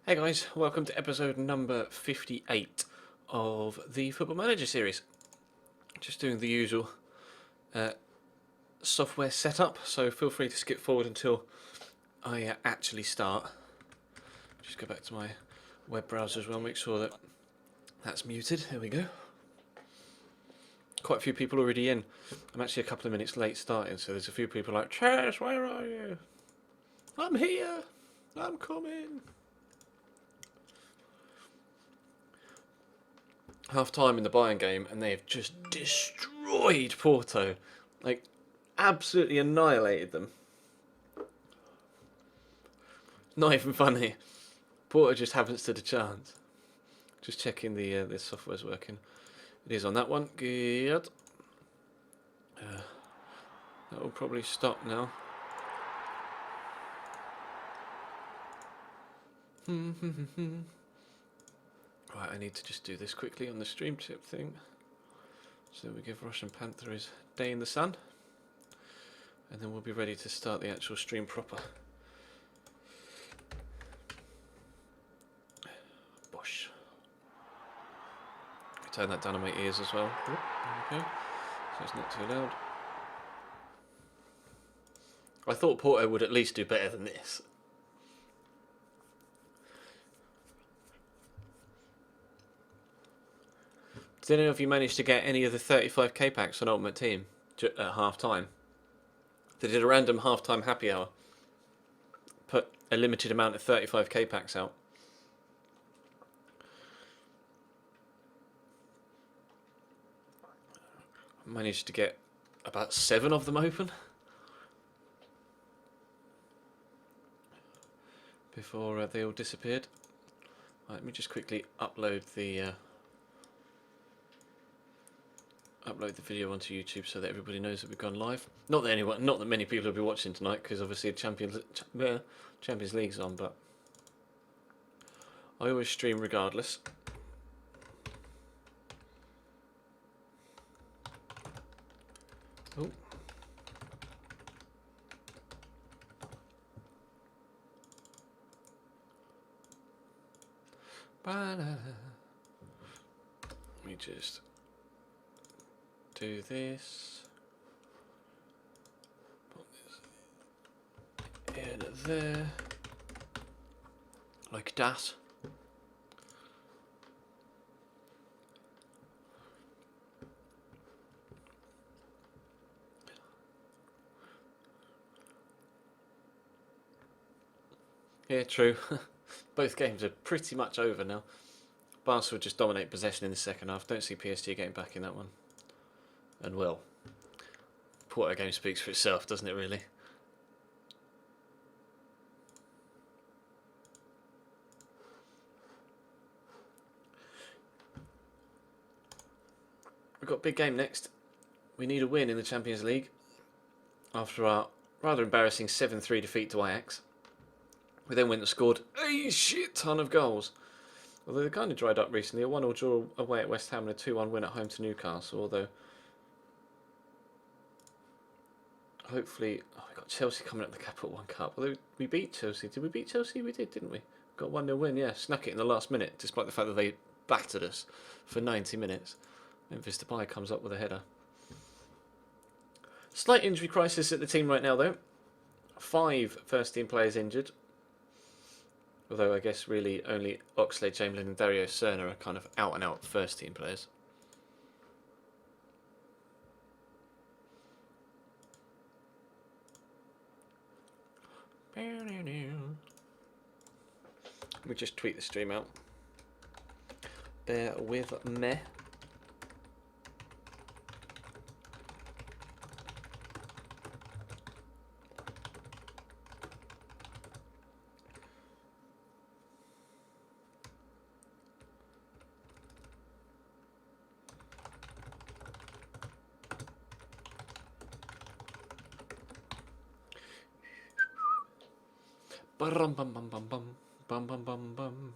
Hey guys, welcome to episode number 58 of the Football Manager series. Just doing the usual software setup, so feel free to skip forward until I actually start. Just go back to my web browser as well, make sure that that's muted. Here we go. Quite a few people already in. I'm actually a couple of minutes late starting, so there's a few people like, Chess, where are you? I'm here! I'm coming! Half time in the Bayern game, and they have just destroyed Porto. Like, absolutely annihilated them. Not even funny. Porto just haven't stood a chance. Just checking the software's working. It is on that one. Good. That will probably stop now. Right, I need to just do this quickly on the stream tip thing. So we give Russian Panther his day in the sun. And then we'll be ready to start the actual stream proper. Bosh. Turn that down on my ears as well. There we go. So it's not too loud. I thought Porto would at least do better than this. Did any of you manage to get any of the 35k packs on Ultimate Team at half time? They did a random half-time happy hour. Put a limited amount of 35k packs out. Managed to get about 7 of them open before they all disappeared. Right, let me just quickly upload the video onto YouTube so that everybody knows that we've gone live. Not that many people will be watching tonight because obviously the Champions League's on, but I always stream regardless. Oh. Let me just do this. Put this in there. Like that. Yeah, true. Both games are pretty much over now. Barca will just dominate possession in the second half. Don't see PSG getting back in that one. And well, Porto game speaks for itself, doesn't it really? We've got a big game next. We need a win in the Champions League after our rather embarrassing 7-3 defeat to Ajax. We then went and scored a shit ton of goals. Although they kind of dried up recently. A 1-1 draw away at West Ham and a 2-1 win at home to Newcastle. Although, hopefully, we got Chelsea coming up the Capital One Cup. Although we beat Chelsea. Did we beat Chelsea? We did, didn't we? Got 1-0 win, yeah. Snuck it in the last minute, despite the fact that they battered us for 90 minutes. Memphis Depay comes up with a header. Slight injury crisis at the team right now, though. 5 first-team players injured. Although I guess really only Oxlade-Chamberlain and Dario Serna are kind of out-and-out first-team players. Let me just tweet the stream out. Bear with me. Bum bum bum bum bum bum bum bum bum.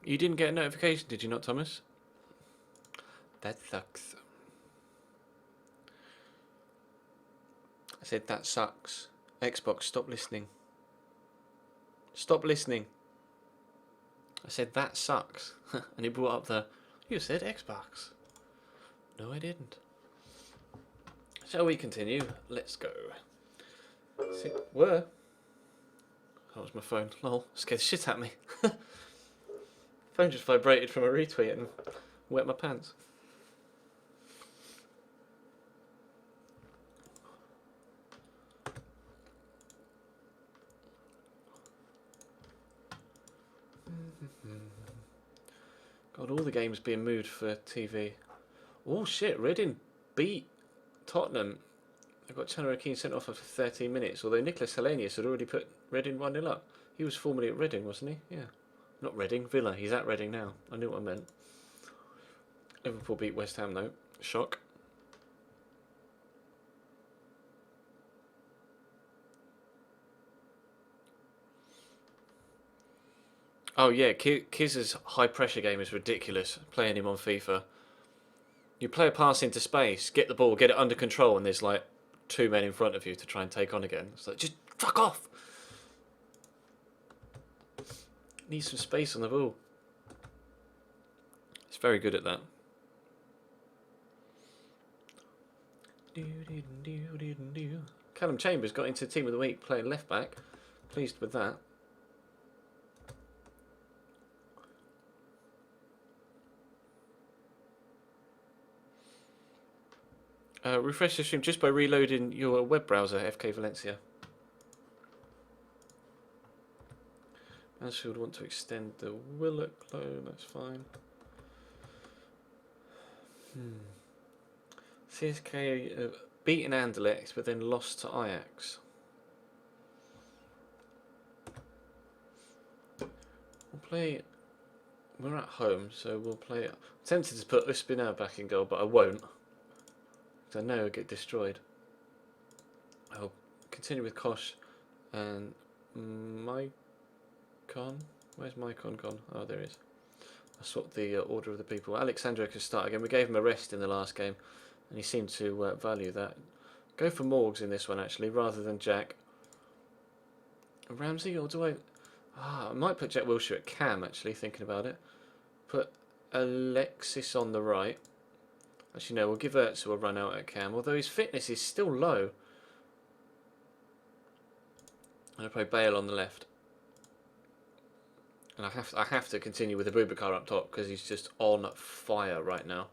You didn't get a notification, did you not, Thomas? That sucks. I said that sucks. Xbox, stop listening. Stop listening. I said that sucks. And he brought up the, you said Xbox. No, I didn't. Shall we continue? Let's go. Were? That was my phone. Lol, scared the shit out of me. Phone just vibrated from a retweet and wet my pants. God, all the games being moved for TV. Oh shit, Reading beat Tottenham. They got Chandler Keane sent off after 13 minutes, although Nicholas Helenius had already put Reading 1-0 up. He was formerly at Reading, wasn't he? Yeah. Not Reading, Villa. He's at Reading now. I knew what I meant. Liverpool beat West Ham though. Shock. Oh yeah, Kiz's high pressure game is ridiculous. Playing him on FIFA. You play a pass into space, get the ball, get it under control, and there's like 2 men in front of you to try and take on again. It's like, just fuck off! Need some space on the ball. It's very good at that. Callum Chambers got into Team of the Week playing left back. Pleased with that. Refresh the stream just by reloading your web browser, FK Valencia. Mansfield want to extend the Willock loan, that's fine. CSK beaten Anderlecht but then lost to Ajax. We'll play. We're at home, so we'll play. I'm tempted to put Uspinel back in goal, but I won't. Because I know I'll get destroyed. I'll continue with Kosh and Maicon. Where's Maicon gone? Oh, there he is. I swapped the order of the people. Alexandra can start again. We gave him a rest in the last game, and he seemed to value that. Go for Morgs in this one, actually, rather than Jack. Ramsey, or do I... I might put Jack Wilshere at Cam, actually, thinking about it. Put Alexis on the right. Actually, no, we'll give Ertz a run out at Cam, although his fitness is still low. And I'll play Bale on the left. And I have to continue with Abubakar up top because he's just on fire right now.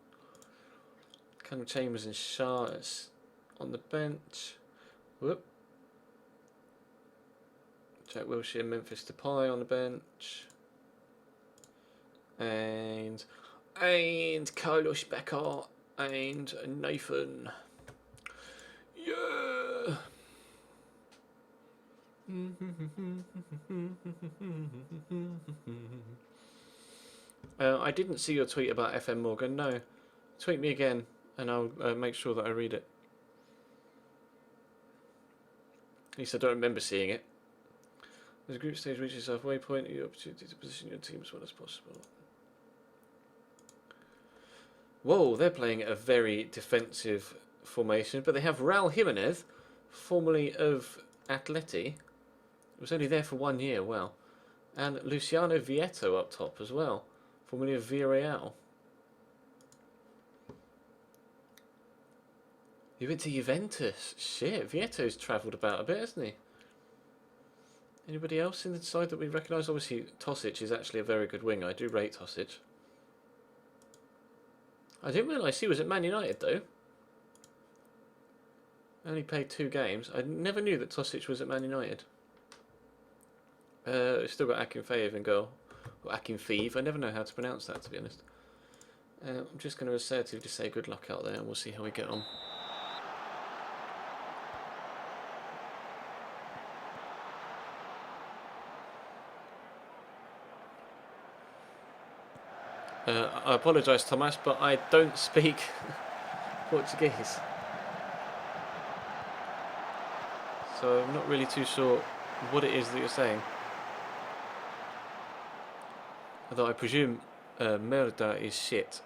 Callum Chambers and Shah on the bench. Whoop. Jack Wilshere, Memphis Depay on the bench. And Carlos Becker and Nathan. Yeah. I didn't see your tweet about FM Morgan. No, tweet me again, and I'll make sure that I read it. At least I don't remember seeing it. As the group stage reaches halfway point, you have the opportunity to position your team as well as possible. Whoa, they're playing a very defensive formation, but they have Raul Jimenez, formerly of Atleti. Was only there for 1 year, well. And Luciano Vieto up top as well, formerly of Villarreal. He went to Juventus. Shit, Vieto's travelled about a bit, hasn't he? Anybody else in the side that we recognise? Obviously, Tosic is actually a very good winger. I do rate Tosic. I didn't realise he was at Man United, though. Only played 2 games. I never knew that Tosic was at Man United. Still got Akinfeev in goal. Or Akinfeev. I never know how to pronounce that, to be honest. I'm just going to assertively say good luck out there, and we'll see how we get on. I apologise, Thomas, but I don't speak Portuguese. So I'm not really too sure what it is that you're saying. Although I presume merda is shit.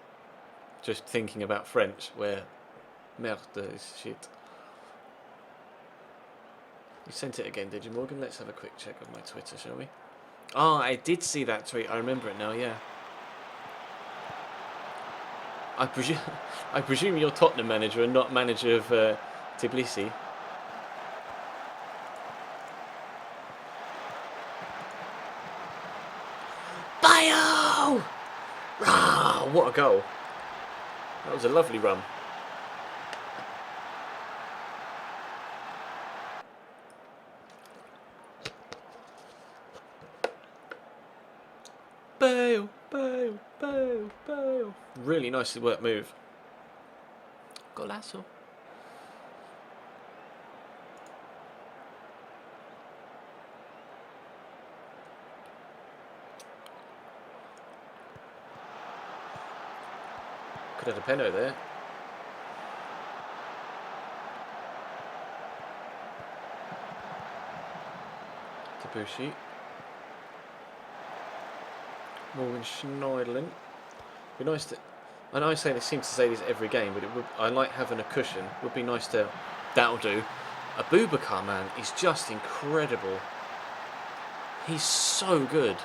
Just thinking about French, where merda is shit. You sent it again, did you, Morgan? Let's have a quick check of my Twitter, shall we? Oh, I did see that tweet. I remember it now, yeah. I presume you're Tottenham manager and not manager of Tbilisi. Bayo! Rah, what a goal. That was a lovely run. Bale, Bale, Bale, Bale. Really nicely worked move. Golazo. Could have had a penalty there. Debussy. Morgan Schneiderlin. Be nice to. I know I seem to say this every game, but I like having a cushion. Would be nice to. That'll do. Aboubakar, man, is just incredible. He's so good.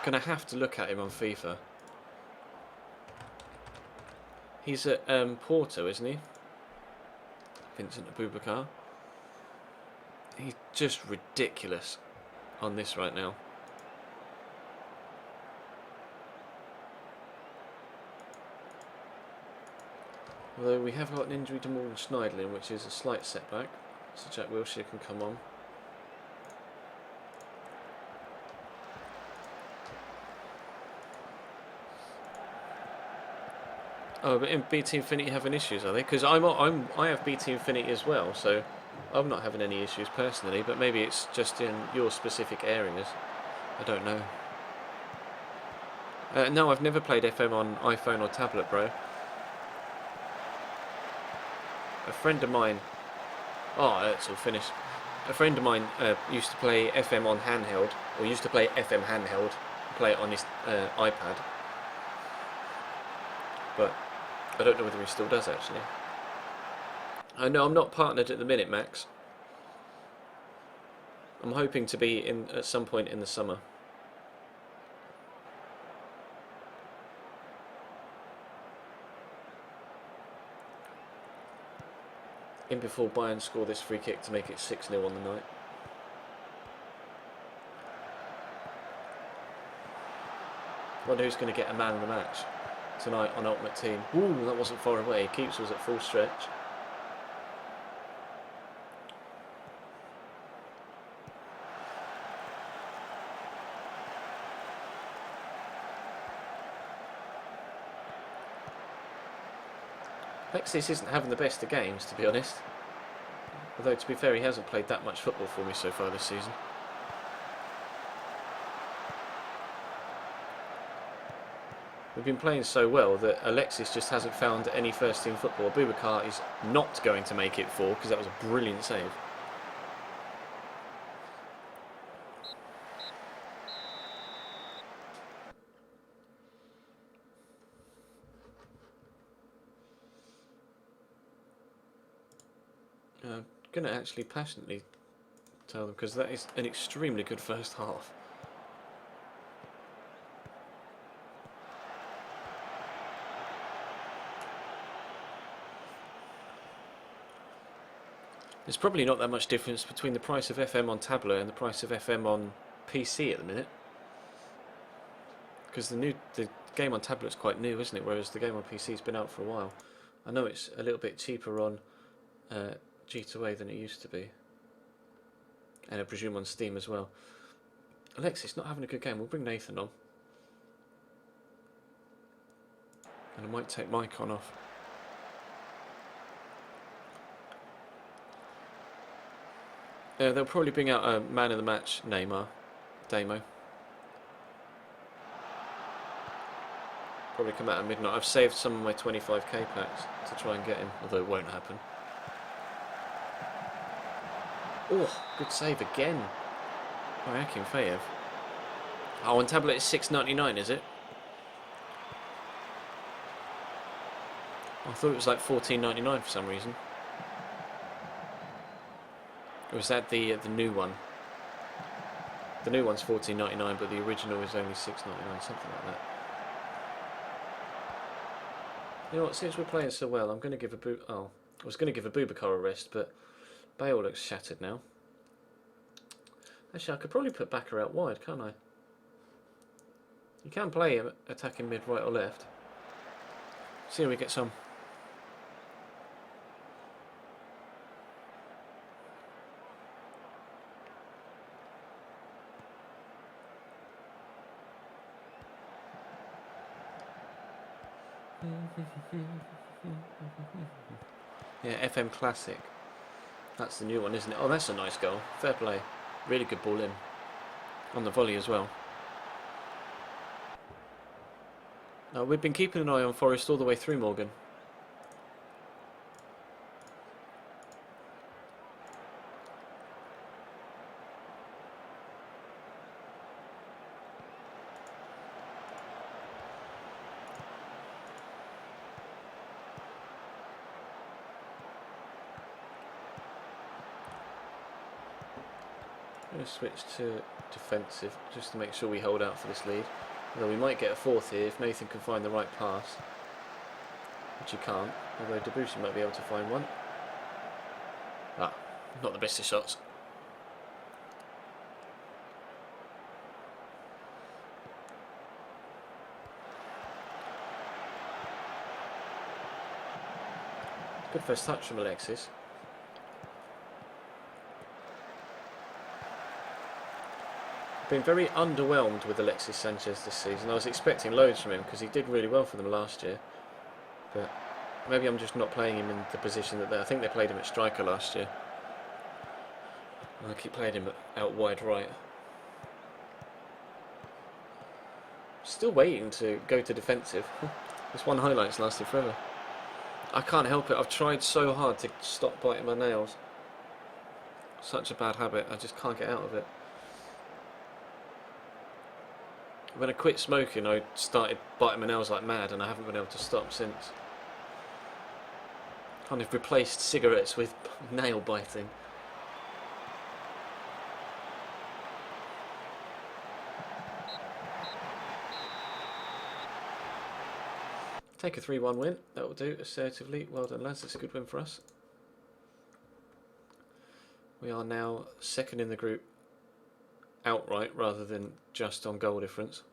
Gonna have to look at him on FIFA. He's at Porto, isn't he? Vincent Aboubakar. He's just ridiculous on this right now. Although we have got an injury to Morgan Schneiderlin, which is a slight setback. So Jack Wilshere can come on. Oh, but in BT Infinity having issues, are they? Because I have BT Infinity as well, so I'm not having any issues personally. But maybe it's just in your specific areas. I don't know. No, I've never played FM on iPhone or tablet, bro. A friend of mine. Oh, it's all finished. A friend of mine used to play FM on handheld, or used to play FM handheld, play it on his iPad. But I don't know whether he still does, actually. I know I'm not partnered at the minute, Max. I'm hoping to be in at some point in the summer. In before Bayern score this free kick to make it 6-0 on the night. Wonder who's going to get a man of the match tonight on Ultimate Team. Ooh, that wasn't far away. Keeps was at full stretch. Alexis isn't having the best of games, to be honest. Although, to be fair, he hasn't played that much football for me so far this season. We've been playing so well that Alexis just hasn't found any first-team football. Aboubakar is not going to make it 4 because that was a brilliant save. I'm going to actually passionately tell them because that is an extremely good first half. There's probably not that much difference between the price of FM on tablet and the price of FM on PC at the minute. Because the game on tablet's quite new, isn't it? Whereas the game on PC's been out for a while. I know it's a little bit cheaper on G2A than it used to be. And I presume on Steam as well. Alexis not having a good game. We'll bring Nathan on. And I might take Mike on off. They'll probably bring out a man of the match, Neymar, Damo. Probably come out at midnight. I've saved some of my 25k packs to try and get him, although it won't happen. Oh, good save again by Akinfeev. Oh, on tablet it's $6.99, is it? I thought it was like $14.99 for some reason. Or is that the new one? The new one's $14.99, but the original is only $6.99, something like that. You know what? Since we're playing so well, I'm going to give a I was going to give a Boubacar a rest, but Bale looks shattered now. Actually, I could probably put Baka out wide, can't I? You can play him attacking mid, right or left. See how we get some. Yeah, FM Classic. That's the new one, isn't it? Oh, that's a nice goal. Fair play. Really good ball in. On the volley as well. We've been keeping an eye on Forest all the way through, Morgan. I'm going to switch to defensive just to make sure we hold out for this lead. Although we might get a fourth here if Nathan can find the right pass. Which he can't. Although Debussy might be able to find one. Ah, not the best of shots. Good first touch from Alexis. Been very underwhelmed with Alexis Sanchez this season. I was expecting loads from him because he did really well for them last year. But maybe I'm just not playing him in the position that I think they played him at striker last year. And I keep playing him out wide right. Still waiting to go to defensive. This one highlights lasted forever. I can't help it. I've tried so hard to stop biting my nails. Such a bad habit. I just can't get out of it. When I quit smoking, I started biting my nails like mad, and I haven't been able to stop since. Kind of replaced cigarettes with nail biting. Take a 3-1 win. That will do assertively. Well done, lads. It's a good win for us. We are now second in the group outright rather than just on goal difference.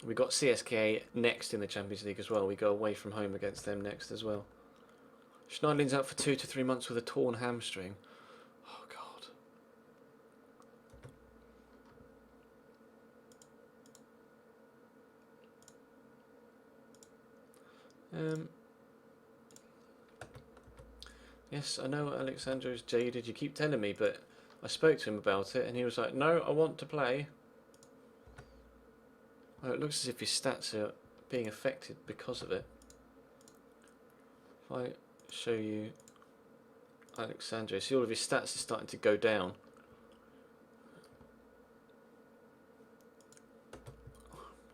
We got CSKA next in the Champions League as well. We go away from home against them next as well. Schneiderlin's out for 2 to 3 months with a torn hamstring. Oh God. Yes, I know Alexander is jaded. You keep telling me, but I spoke to him about it, and he was like, "No, I want to play." Well, it looks as if his stats are being affected because of it. If I show you Alexandre, see all of his stats are starting to go down.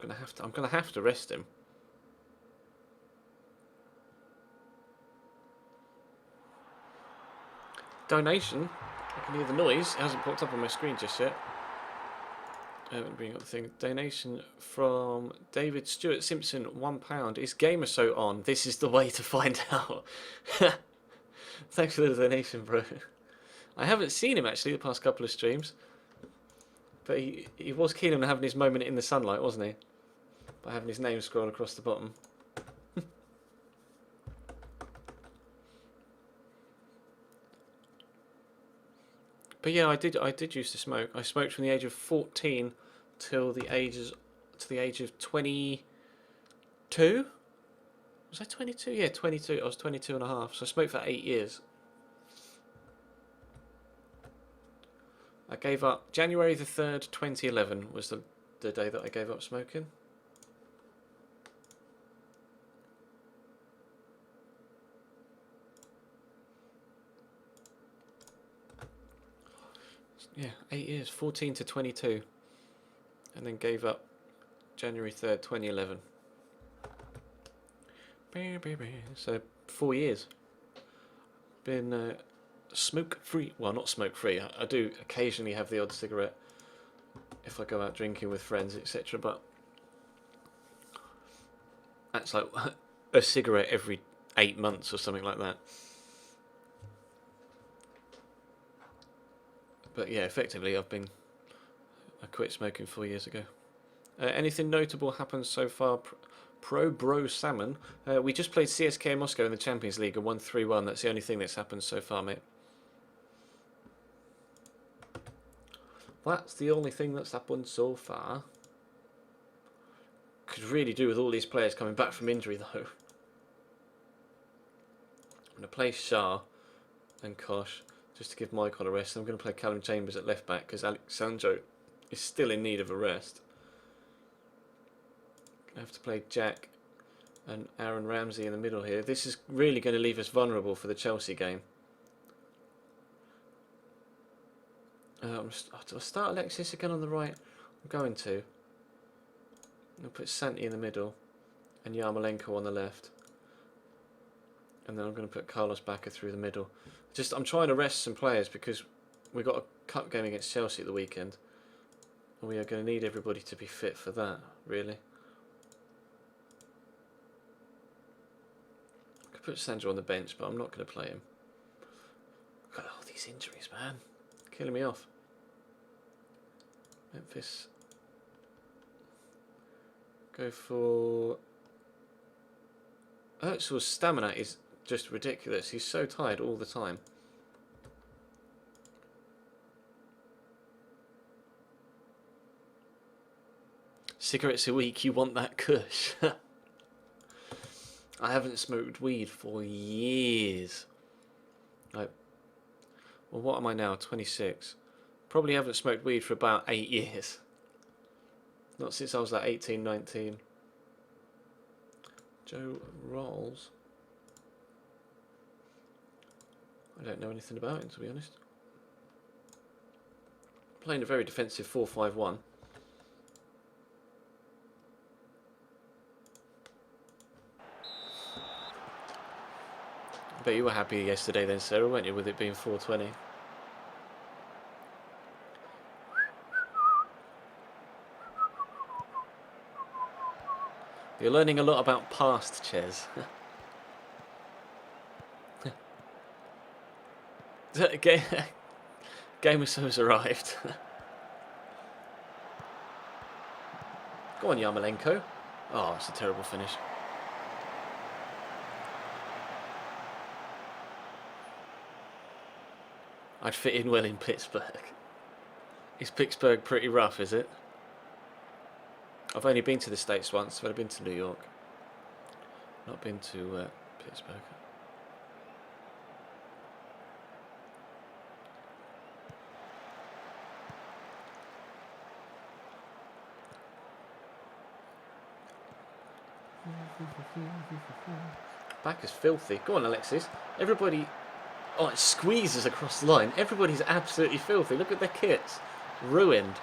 I'm gonna have to rest him. Donation. I can hear the noise. It hasn't popped up on my screen just yet. I haven't bring up the thing. Donation from David Stewart Simpson, £1. Is Gamerso on? This is the way to find out. Thanks for the donation, bro. I haven't seen him actually the past couple of streams, but he was keen on having his moment in the sunlight, wasn't he? By having his name scroll across the bottom. But yeah, I did used to smoke. I smoked from the age of 14 till the age of 22. Was I 22? Yeah, 22. I was 22 and a half. So I smoked for 8 years. I gave up January the 3rd, 2011 was the day that I gave up smoking. Yeah, 8 years, 14 to 22, and then gave up January 3rd, 2011. So 4 years. Been smoke-free. Well, not smoke-free. I do occasionally have the odd cigarette if I go out drinking with friends, etc. But that's like a cigarette every 8 months or something like that. But yeah, effectively, I quit smoking 4 years ago. Anything notable happened so far? Pro Bro Salmon. We just played CSKA Moscow in the Champions League and won 3-1. That's the only thing that's happened so far, mate. That's the only thing that's happened so far. Could really do with all these players coming back from injury, though. I'm going to play Shah and Kosh just to give Michael a rest. I'm going to play Callum Chambers at left back because Alexandro is still in need of a rest. I have to play Jack and Aaron Ramsey in the middle here. This is really going to leave us vulnerable for the Chelsea game. I'll start Alexis again on the right. I'm going to. I'll put Santi in the middle and Yarmolenko on the left. And then I'm going to put Carlos Bacca through the middle. I'm trying to rest some players because we've got a cup game against Chelsea at the weekend. And we are going to need everybody to be fit for that, really. I could put Sandro on the bench, but I'm not going to play him. Got all these injuries, man. Killing me off. Memphis. Go for... Özil's stamina is just ridiculous. He's so tired all the time. Cigarettes a week, you want that kush. I haven't smoked weed for years. Like, well, what am I now? 26. Probably haven't smoked weed for about 8 years. Not since I was like 18, 19. Joe Rolls. I don't know anything about him, to be honest. Playing a very defensive 4-5-1. I bet you were happy yesterday then, Sarah, weren't you, with it being 4:20? You're learning a lot about past chess. Game of Souls arrived. Go on, Yarmolenko. Oh, it's a terrible finish. I'd fit in well in Pittsburgh. Is Pittsburgh pretty rough, is it? I've only been to the States once, but I've been to New York. Not been to Pittsburgh. Back is filthy. Go on, Alexis. Everybody... Oh, it squeezes across the line. Everybody's absolutely filthy. Look at their kits. Ruined.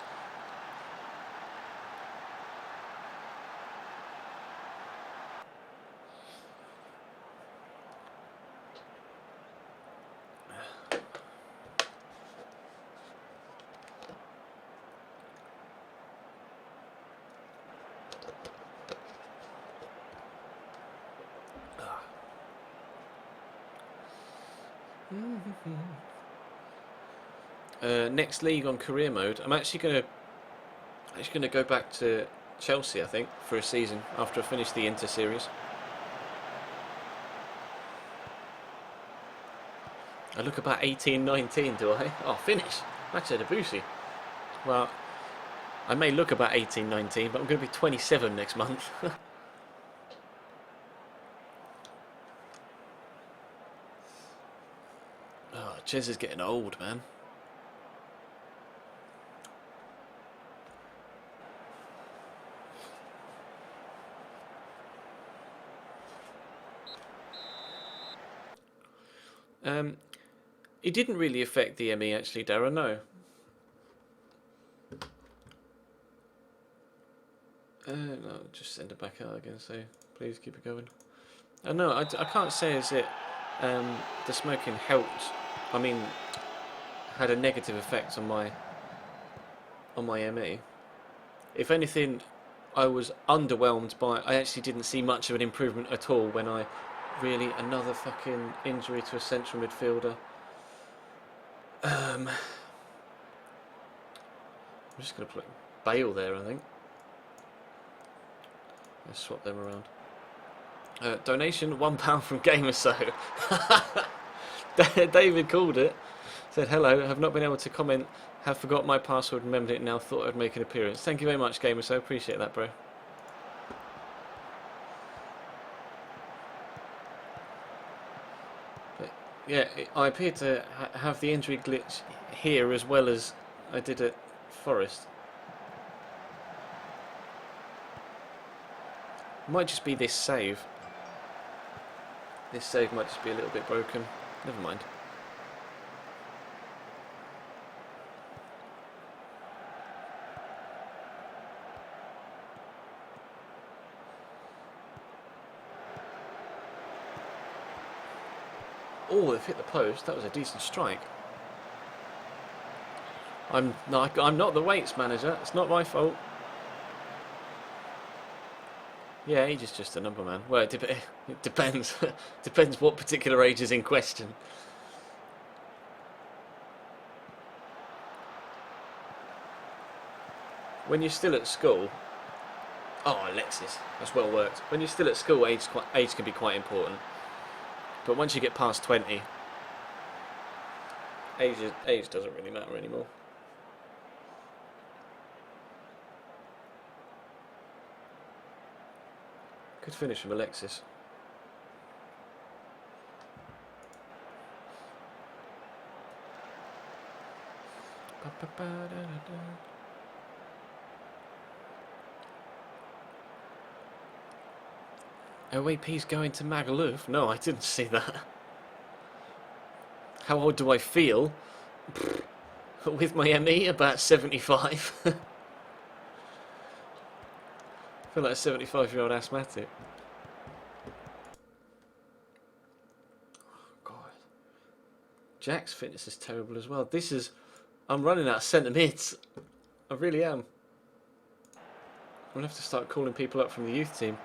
Next league on career mode. I'm actually gonna go back to Chelsea, I think, for a season after I finish the Inter series. I look about 18, 19, do I? Oh, finish. Macho Debussy. Well, I may look about 18, 19, but I'm going to be 27 next month. Oh, Ches is getting old, man. It didn't really affect the ME, actually, Darren, no. No, just send it back out again. So please keep it going. No, I can't say is it the smoking helped. I mean, had a negative effect on my ME. If anything, I was underwhelmed by. I actually didn't see much of an improvement at all when I really another fucking injury to a central midfielder. I'm just gonna put Bale there, I think. Let's swap them around. Donation £1 from Gamerso. David called it. Said hello. Have not been able to comment. Have forgot my password. Remembered it now. Thought I'd make an appearance. Thank you very much, Gamerso. Appreciate that, bro. But yeah, I appear to have the injury glitch here as well as I did at Forest. Might just be this save. This save might just be a little bit broken. Never mind. Oh, they've hit the post. That was a decent strike. I'm not the weights manager. It's not my fault. Yeah, age is just a number, man. Well, it depends. Depends what particular age is in question. When you're still at school... Oh, Alexis. That's well worked. When you're still at school, age can be quite important. But once you get past 20, age doesn't really matter anymore. Good finish from Alexis. OAP's going to Magaluf? No, I didn't see that. How old do I feel? With my ME, about 75. I feel like a 75-year-old asthmatic. Oh, God. Jack's fitness is terrible as well. I'm running out of centre mids. I really am. I'm going to have to start calling people up from the youth team.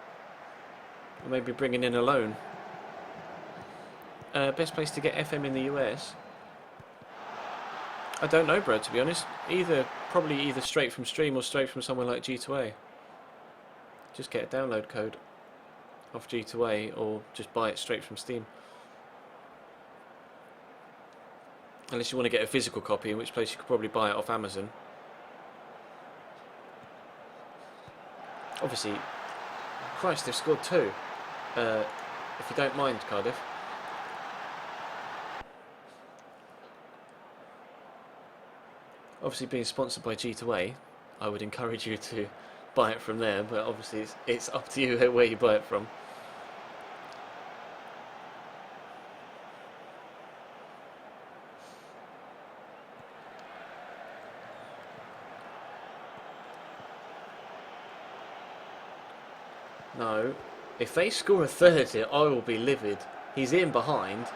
Or maybe bringing in a loan. Best place to get FM in the US? I don't know, bro, to be honest. Probably either straight from Stream or straight from somewhere like G2A. Just get a download code off G2A or just buy it straight from Steam. Unless you want to get a physical copy, in which case you could probably buy it off Amazon. Obviously, Christ, they've scored 2. If you don't mind, Cardiff. Obviously, being sponsored by G2A, I would encourage you to buy it from there, but obviously it's up to you where you buy it from. No, if they score a third here, I will be livid. He's in behind.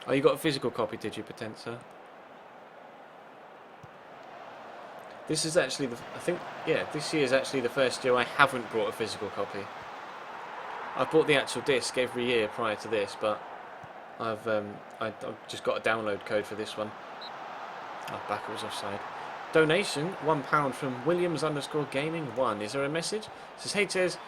Oh, you got a physical copy, did you, Potenza? This is actually this year is actually the first year I haven't brought a physical copy. I've bought the actual disc every year prior to this, but I've just got a download code for this one. Oh, backer was offside. Donation, £1 from Williams_Gaming1. Is there a message? It says, hey Tez,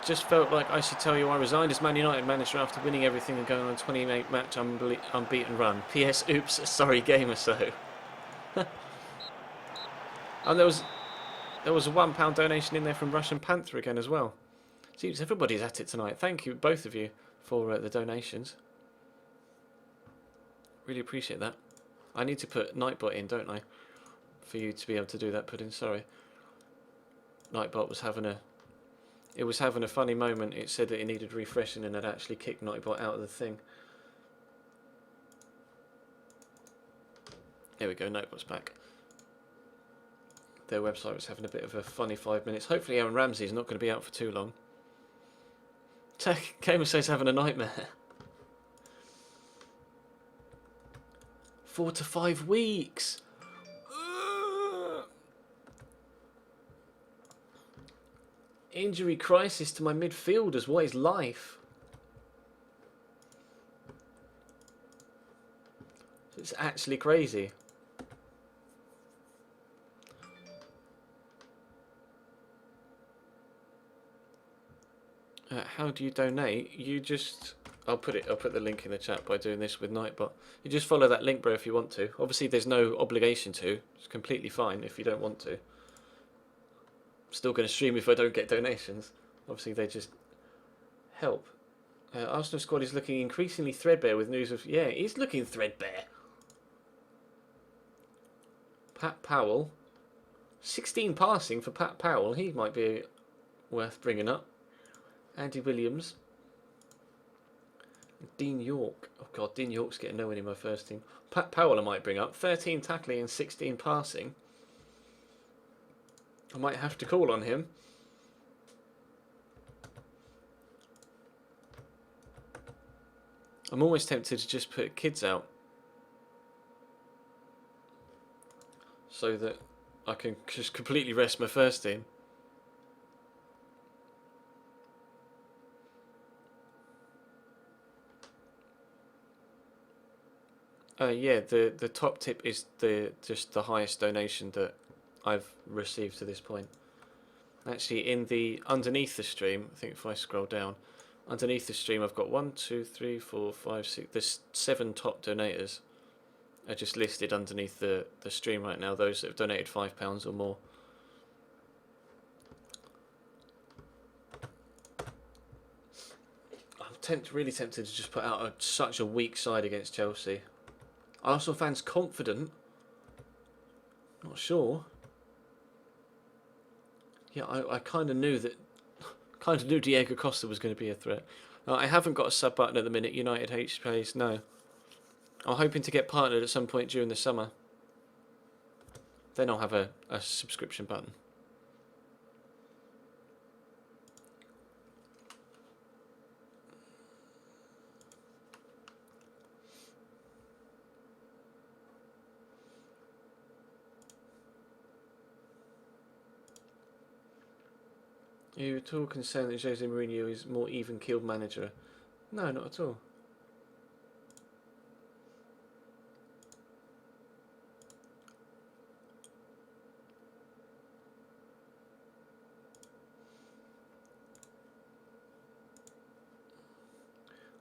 just felt like I should tell you I resigned as Man United manager after winning everything and going on a 28 match unbeaten run. P.S. Oops, sorry gamer so. And there was a £1 donation in there from Russian Panther again as well. Seems everybody's at it tonight. Thank you, both of you, for the donations. Really appreciate that. I need to put Nightbot in, don't I? For you to be able to do that pudding, sorry. Nightbot was having a funny moment. It said that it needed refreshing and had actually kicked Nightbot out of the thing. There we go, Notebook's back. Their website was having a bit of a funny 5 minutes. Hopefully Aaron Ramsey's not going to be out for too long. Gamer says having a nightmare. 4 to 5 weeks. Injury crisis to my midfielders. What is life? It's actually crazy. How do you donate? You just... I'll put the link in the chat by doing this with Nightbot. You just follow that link, bro, if you want to. Obviously, there's no obligation to. It's completely fine if you don't want to. I'm still going to stream if I don't get donations. Obviously, they just help. Arsenal squad is looking increasingly threadbare with news of... Yeah, he's looking threadbare. Pat Powell. 16 passing for Pat Powell. He might be worth bringing up. Andy Williams. Dean York. Oh god, Dean York's getting nowhere in my first team. Pat Powell I might bring up. 13 tackling and 16 passing. I might have to call on him. I'm always tempted to just put kids out. So that I can just completely rest my first team. Yeah, the top tip is just the highest donation that I've received to this point. Actually, in the underneath the stream, I think if I scroll down, underneath the stream, I've got 1, 2, 3, 4, 5, 6. There's 7 top donators. Are just listed underneath the stream right now. Those that have donated £5 or more. I'm really tempted to just put out such a weak side against Chelsea. Arsenal fans confident. Not sure. Yeah, I kind of knew that. Kind of knew Diego Costa was going to be a threat. I haven't got a sub button at the minute. United H plays. No. I'm hoping to get partnered at some point during the summer. Then I'll have a subscription button. Are you at all concerned that Jose Mourinho is a more even-keeled manager? No, not at all.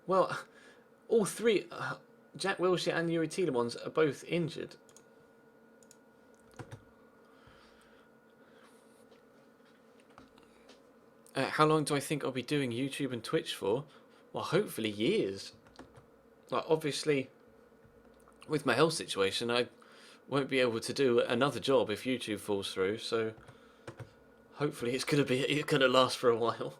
Well, all three, Jack Wilshere and Yuri Tielemans, are both injured. How long do I think I'll be doing YouTube and Twitch for? Well, hopefully years. Like, obviously, with my health situation, I won't be able to do another job if YouTube falls through. So, hopefully, it's gonna last for a while.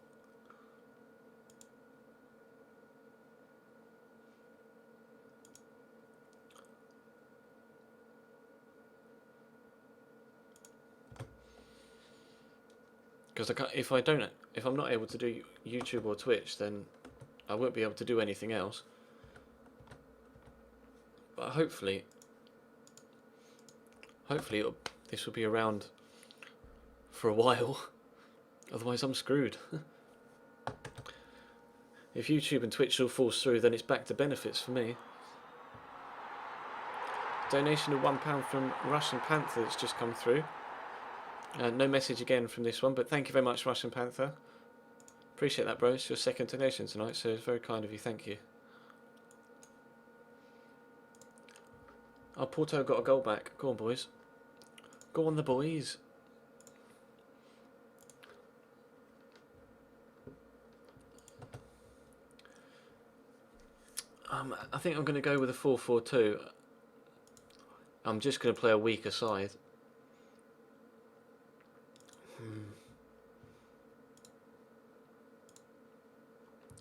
Because if I'm not able to do YouTube or Twitch, then I won't be able to do anything else. But hopefully this will be around for a while. Otherwise, I'm screwed. If YouTube and Twitch all falls through, then it's back to benefits for me. Donation of £1 from Russian Panther that's just come through. No message again from this one, but thank you very much, Russian Panther. Appreciate that, bro. It's your second donation tonight, so it's very kind of you. Thank you. Oh, Porto got a goal back. Go on, boys. Go on, the boys. I think I'm going to go with a 4-4-2. I'm just going to play a weaker side.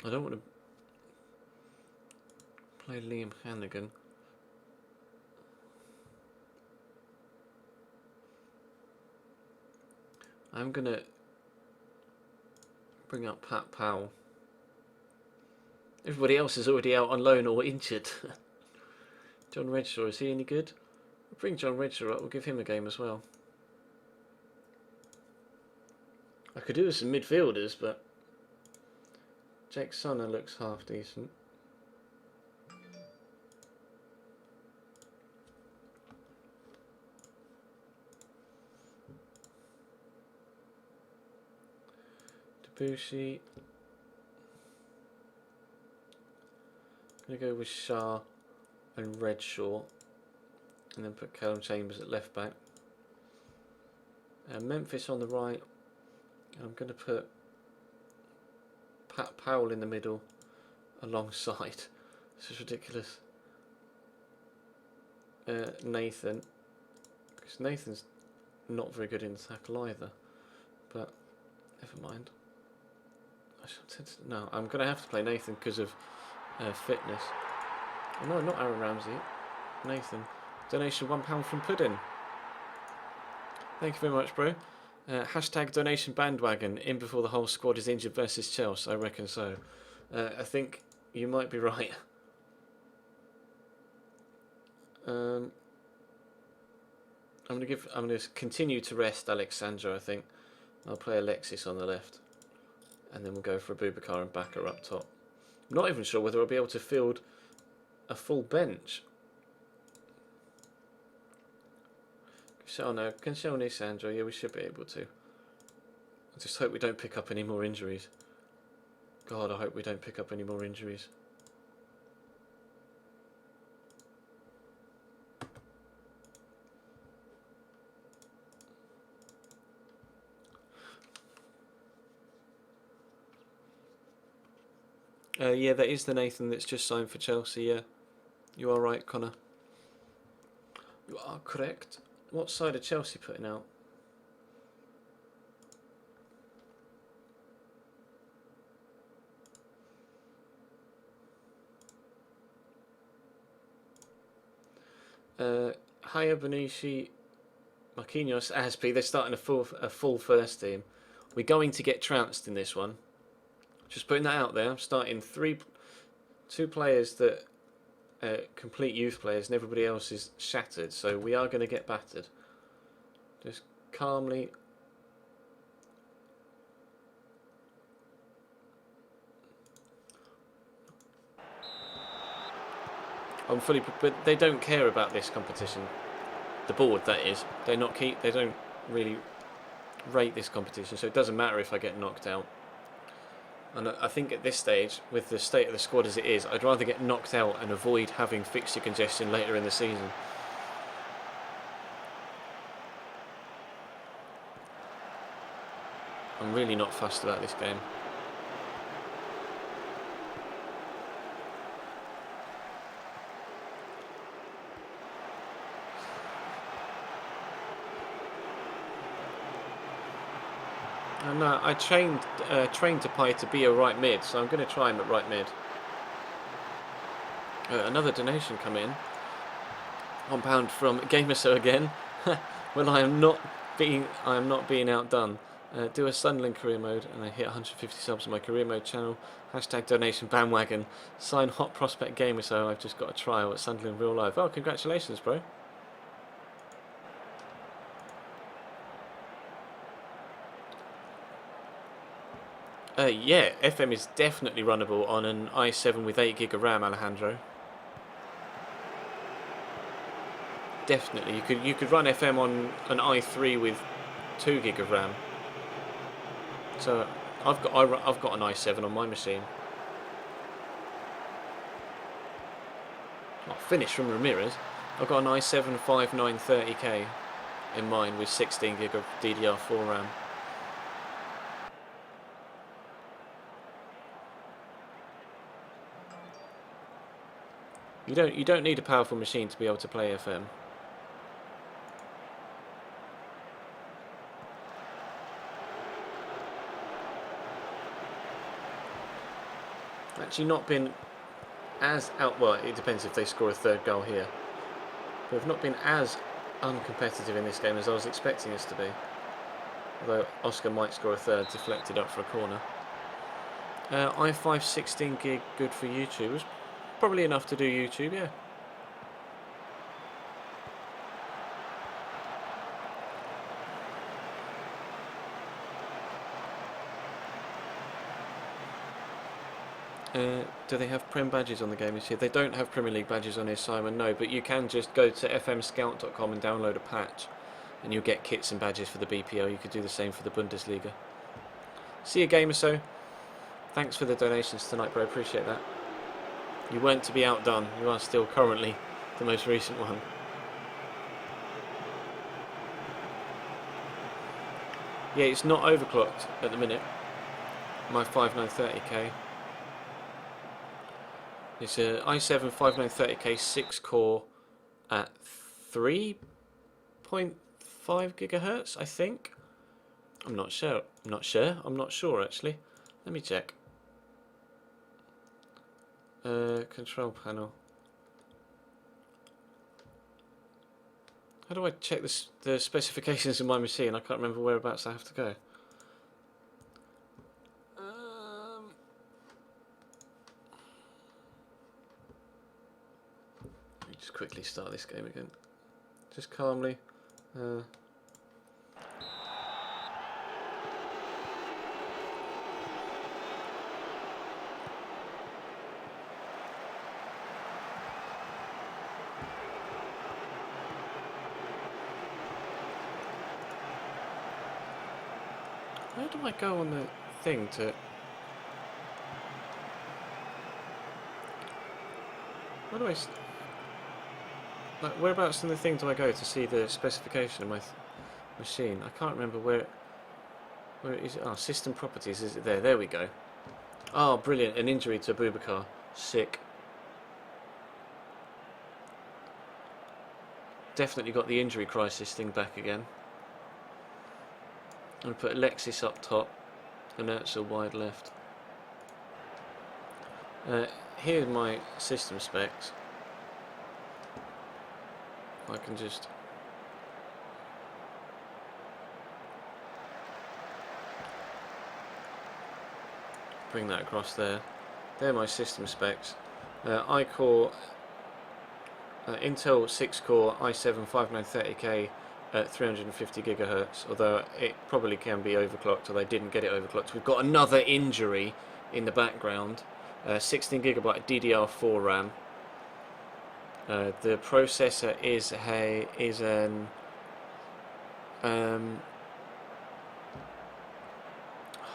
I don't want to play Liam Hannigan. I'm going to bring up Pat Powell. Everybody else is already out on loan or injured. John Redshaw, is he any good? We'll bring John Redshaw up, we'll give him a game as well. I could do with some midfielders, but Jake Sonner looks half decent. Debussy. I'm going to go with Shah and Redshaw, and then put Callum Chambers at left back. Memphis on the right. I'm going to put Pat Powell in the middle alongside. This is ridiculous. Nathan, because Nathan's not very good in the tackle either. But never mind. No, I'm going to have to play Nathan because of fitness. Oh, no, not Aaron Ramsey. Nathan. Donation £1 from Puddin. Thank you very much, bro. Hashtag donation bandwagon in before the whole squad is injured versus Chelsea. I reckon so. I think you might be right. I'm gonna continue to rest Alexandra. I think I'll play Alexis on the left, and then we'll go for Abubakar and Baka up top. I'm not even sure whether I'll be able to field a full bench. Koscielny, Sandro, yeah, we should be able to. I just hope we don't pick up any more injuries. God, I hope we don't pick up any more injuries. Yeah, that is the Nathan that's just signed for Chelsea, yeah. You are right, Connor. You are correct. What side are Chelsea putting out? Haya, Bonucci, Marquinhos, Aspi. They're starting a full first team. We're going to get trounced in this one. Just putting that out there. I'm starting two players that complete youth players, and everybody else is shattered. So we are going to get battered. Just calmly. I'm fully, but they don't care about this competition. The board, that is. They don't really rate this competition, so it doesn't matter if I get knocked out. And I think at this stage, with the state of the squad as it is, I'd rather get knocked out and avoid having fixture congestion later in the season. I'm really not fussed about this game. And I trained Depay to be a right mid, so I'm going to try him at right mid. Another donation come in. £1 from Gamerso again. Well, I am not being outdone. Do a Sunderland career mode, and I hit 150 subs on my career mode channel. Hashtag donation bandwagon. Sign Hot Prospect Gamerso. I've just got a trial at Sunderland real life. Oh, congratulations, bro. Yeah, FM is definitely runnable on an i7 with 8 gig of RAM, Alejandro. Definitely, you could run FM on an i3 with 2 gig of RAM. So I've got an i7 on my machine. Oh, finish from Ramirez. I've got an i7 5930K in mine with 16 gig of DDR4 RAM. You don't need a powerful machine to be able to play FM. Actually not been as well, it depends if they score a third goal here. But we've not been as uncompetitive in this game as I was expecting us to be. Although Oscar might score a third, deflected up for a corner. i5 16 gig, good for YouTube. It was probably enough to do YouTube, yeah. Do they have Prem badges on the game this year? They don't have Premier League badges on here, Simon, no, but you can just go to fmscout.com and download a patch and you'll get kits and badges for the BPL. You could do the same for the Bundesliga. See you, Gamer So. Thanks for the donations tonight, bro. Appreciate that. You weren't to be outdone. You are still currently the most recent one. Yeah, it's not overclocked at the minute. My 5930K. It's a i7 5930K 6-core at 3.5 gigahertz, I think. I'm not sure. I'm not sure actually. Let me check. Control panel. How do I check the specifications of my machine? I can't remember whereabouts I have to go. Let me just quickly start this game again. Just calmly. Where do I go on the thing to... Where do I... Like, whereabouts in the thing do I go to see the specification of my machine? I can't remember where... Where is it? Oh, system properties. Is it there? There we go. Oh, brilliant. An injury to Boubacar. Sick. Definitely got the injury crisis thing back again. I'm going to put Alexis up top and Özil wide left. Here are my system specs. I can just bring that across there. They're my system specs. iCore Intel 6-core i7 5930K at 350 gigahertz, although it probably can be overclocked, although I didn't get it overclocked. We've got another injury in the background. 16 gigabyte DDR4 RAM. The processor is an oh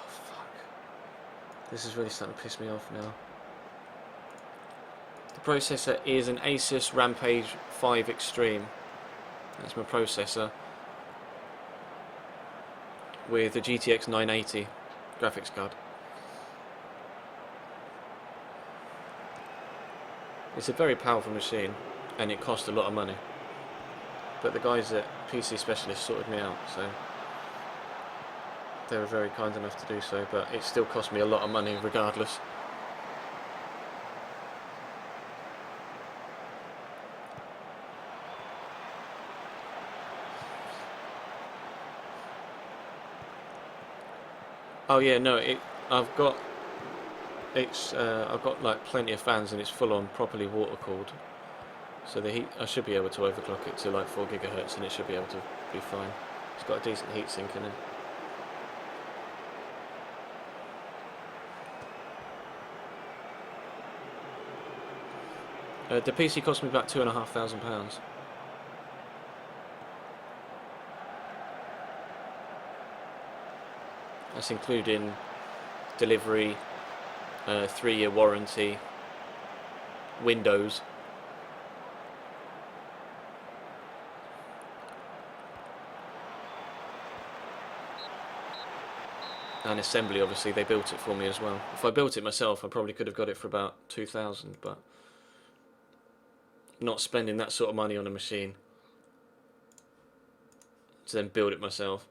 fuck. This is really starting to piss me off now. The processor is an Asus Rampage 5 Extreme. That's my processor with a GTX 980 graphics card. It's a very powerful machine and it cost a lot of money, but the guys at PC Specialist sorted me out, so they were very kind enough to do so, but it still cost me a lot of money regardless. Oh yeah, no, I've got like plenty of fans and it's full on properly water cooled, so the heat, I should be able to overclock it to like 4 gigahertz and it should be able to be fine. It's got a decent heatsink in it. The PC cost me about £2,500. That's including delivery, 3-year warranty, Windows. And assembly, obviously, they built it for me as well. If I built it myself, I probably could have got it for about 2,000, but not spending that sort of money on a machine to then build it myself.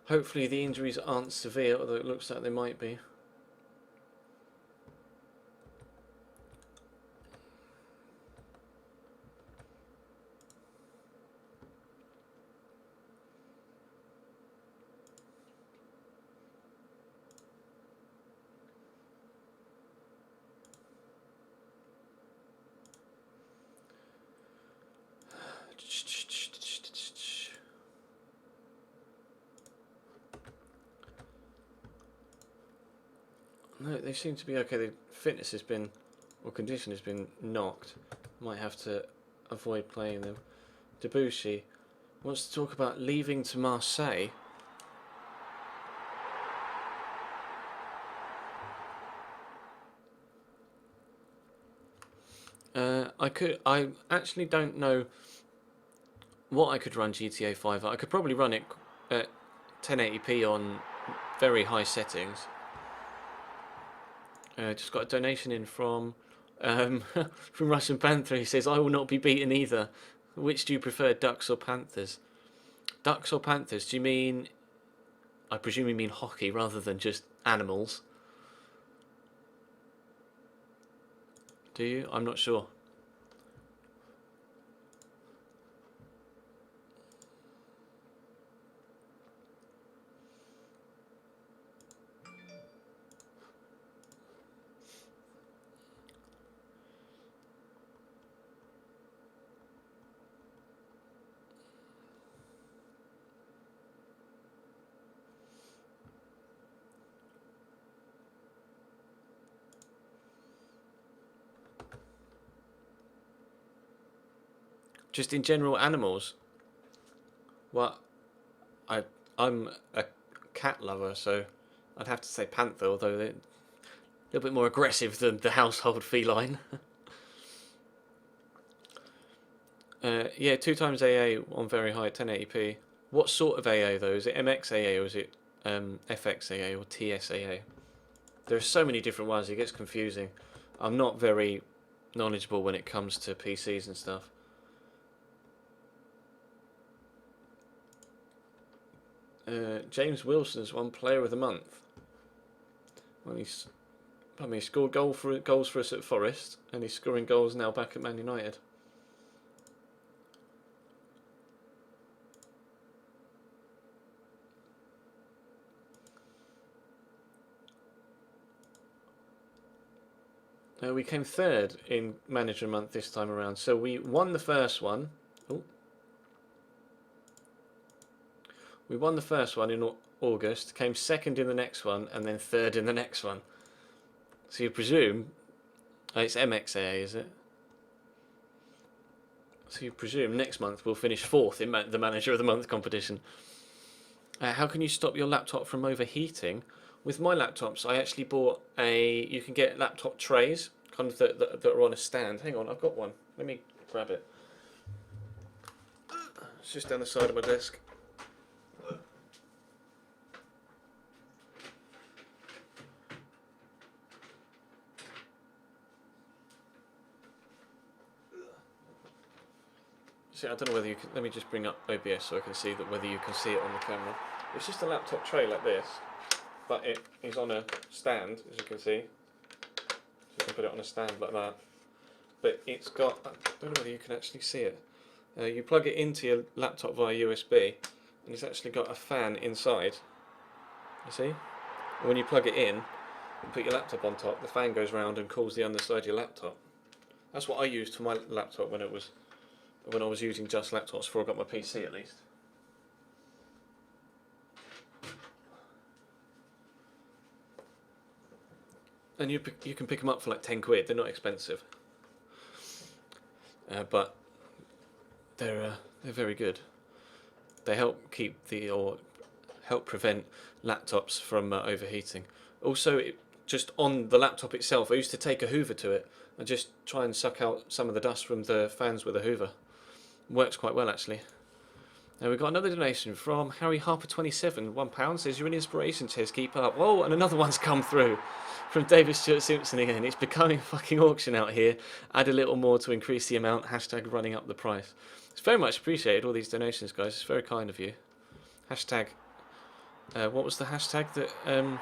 Hopefully the injuries aren't severe, although it looks like they might be. No, they seem to be okay. The fitness has been, or condition has been knocked. Might have to avoid playing them. Debussy wants to talk about leaving to Marseille. I actually don't know what I could run GTA 5 at. I could probably run it at 1080p on very high settings. Just got a donation in from from Russian Panther. He says, "I will not be beaten either. Which do you prefer, ducks or panthers?" Ducks or panthers? Do you mean? I presume you mean hockey rather than just animals. Do you? I'm not sure. Just in general, animals. Well, I I'm a cat lover, so I'd have to say panther, although they're a little bit more aggressive than the household feline. Yeah, 2 times AA on very high 1080p. What sort of AA though? Is it MXAA or is it FXAA or TSAA? There are so many different ones, it gets confusing. I'm not very knowledgeable when it comes to PCs and stuff. James Wilson's won Player of the Month. Well, he scored goals for us at Forest, and he's scoring goals now back at Man United. We came third in Manager Month this time around, so we won the first one. Ooh. We won the first one in August, came second in the next one, and then third in the next one. So you presume... it's MXAA, is it? So you presume next month we'll finish fourth in the Manager of the Month competition. How can you stop your laptop from overheating? With my laptops, I actually bought you can get laptop trays, kind of that are on a stand. Hang on, I've got one. Let me grab it. It's just down the side of my desk. See, I don't know whether you can. Let me just bring up OBS so I can see whether you can see it on the camera. It's just a laptop tray like this, but it is on a stand, as you can see. So you can put it on a stand like that. But it's got. I don't know whether you can actually see it. You plug it into your laptop via USB, and it's actually got a fan inside. You see? And when you plug it in and put your laptop on top, the fan goes round and cools the underside of your laptop. That's what I used for my laptop when I was using just laptops before I got my PC at least. And you can pick them up for like 10 quid. They're not expensive, but they're very good. They help help prevent laptops from overheating. Also, just on the laptop itself, I used to take a Hoover to it and just try and suck out some of the dust from the fans with a Hoover. Works quite well actually. Now we've got another donation from Harry Harper 27, £1, says you're an inspiration, Ches, keep up. Oh, and another one's come through from David Stewart Simpson again. It's becoming a fucking auction out here. Add a little more to increase the amount, hashtag running up the price. It's very much appreciated, all these donations, guys. It's very kind of you. Hashtag, what was the hashtag that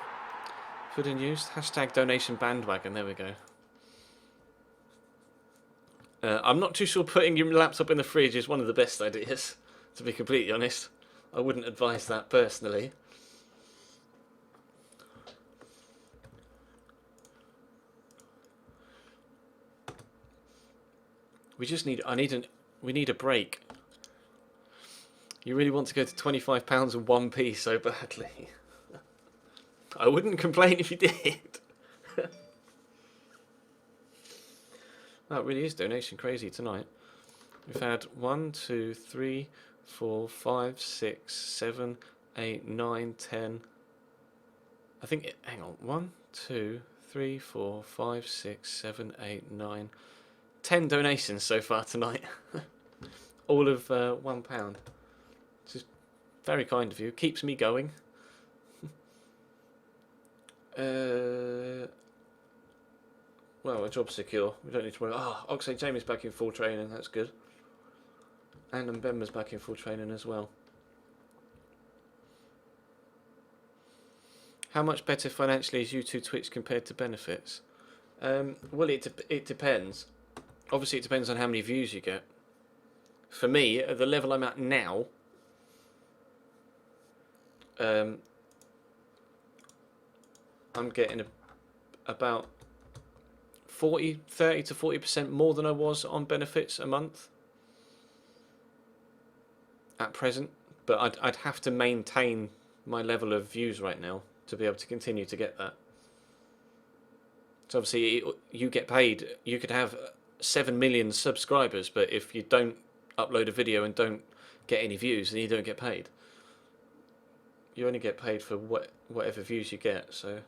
Puddin used? Hashtag donation bandwagon, there we go. I'm not too sure putting your laptop in the fridge is one of the best ideas, to be completely honest. I wouldn't advise that personally. We need a break. You really want to go to £25 and 1p so badly. I wouldn't complain if you did. That really is donation crazy tonight. We've had 1, 2, 3, 4, 5, 6, 7, 8, 9, 10. I think, hang on, 1, 2, 3, 4, 5, 6, 7, 8, 9, 10 donations so far tonight. All of £1. Which is very kind of you. Keeps me going. Well, a job's secure. We don't need to worry. Oxlade Jamie's back in full training. That's good. And Mbemba's back in full training as well. How much better financially is YouTube Twitch compared to benefits? Well, it depends. Obviously, it depends on how many views you get. For me, at the level I'm at now, I'm getting about 30 to 40% more than I was on benefits a month at present. But I'd have to maintain my level of views right now to be able to continue to get that. So obviously, you get paid. You could have 7 million subscribers, but if you don't upload a video and don't get any views, then you don't get paid. You only get paid for whatever views you get. So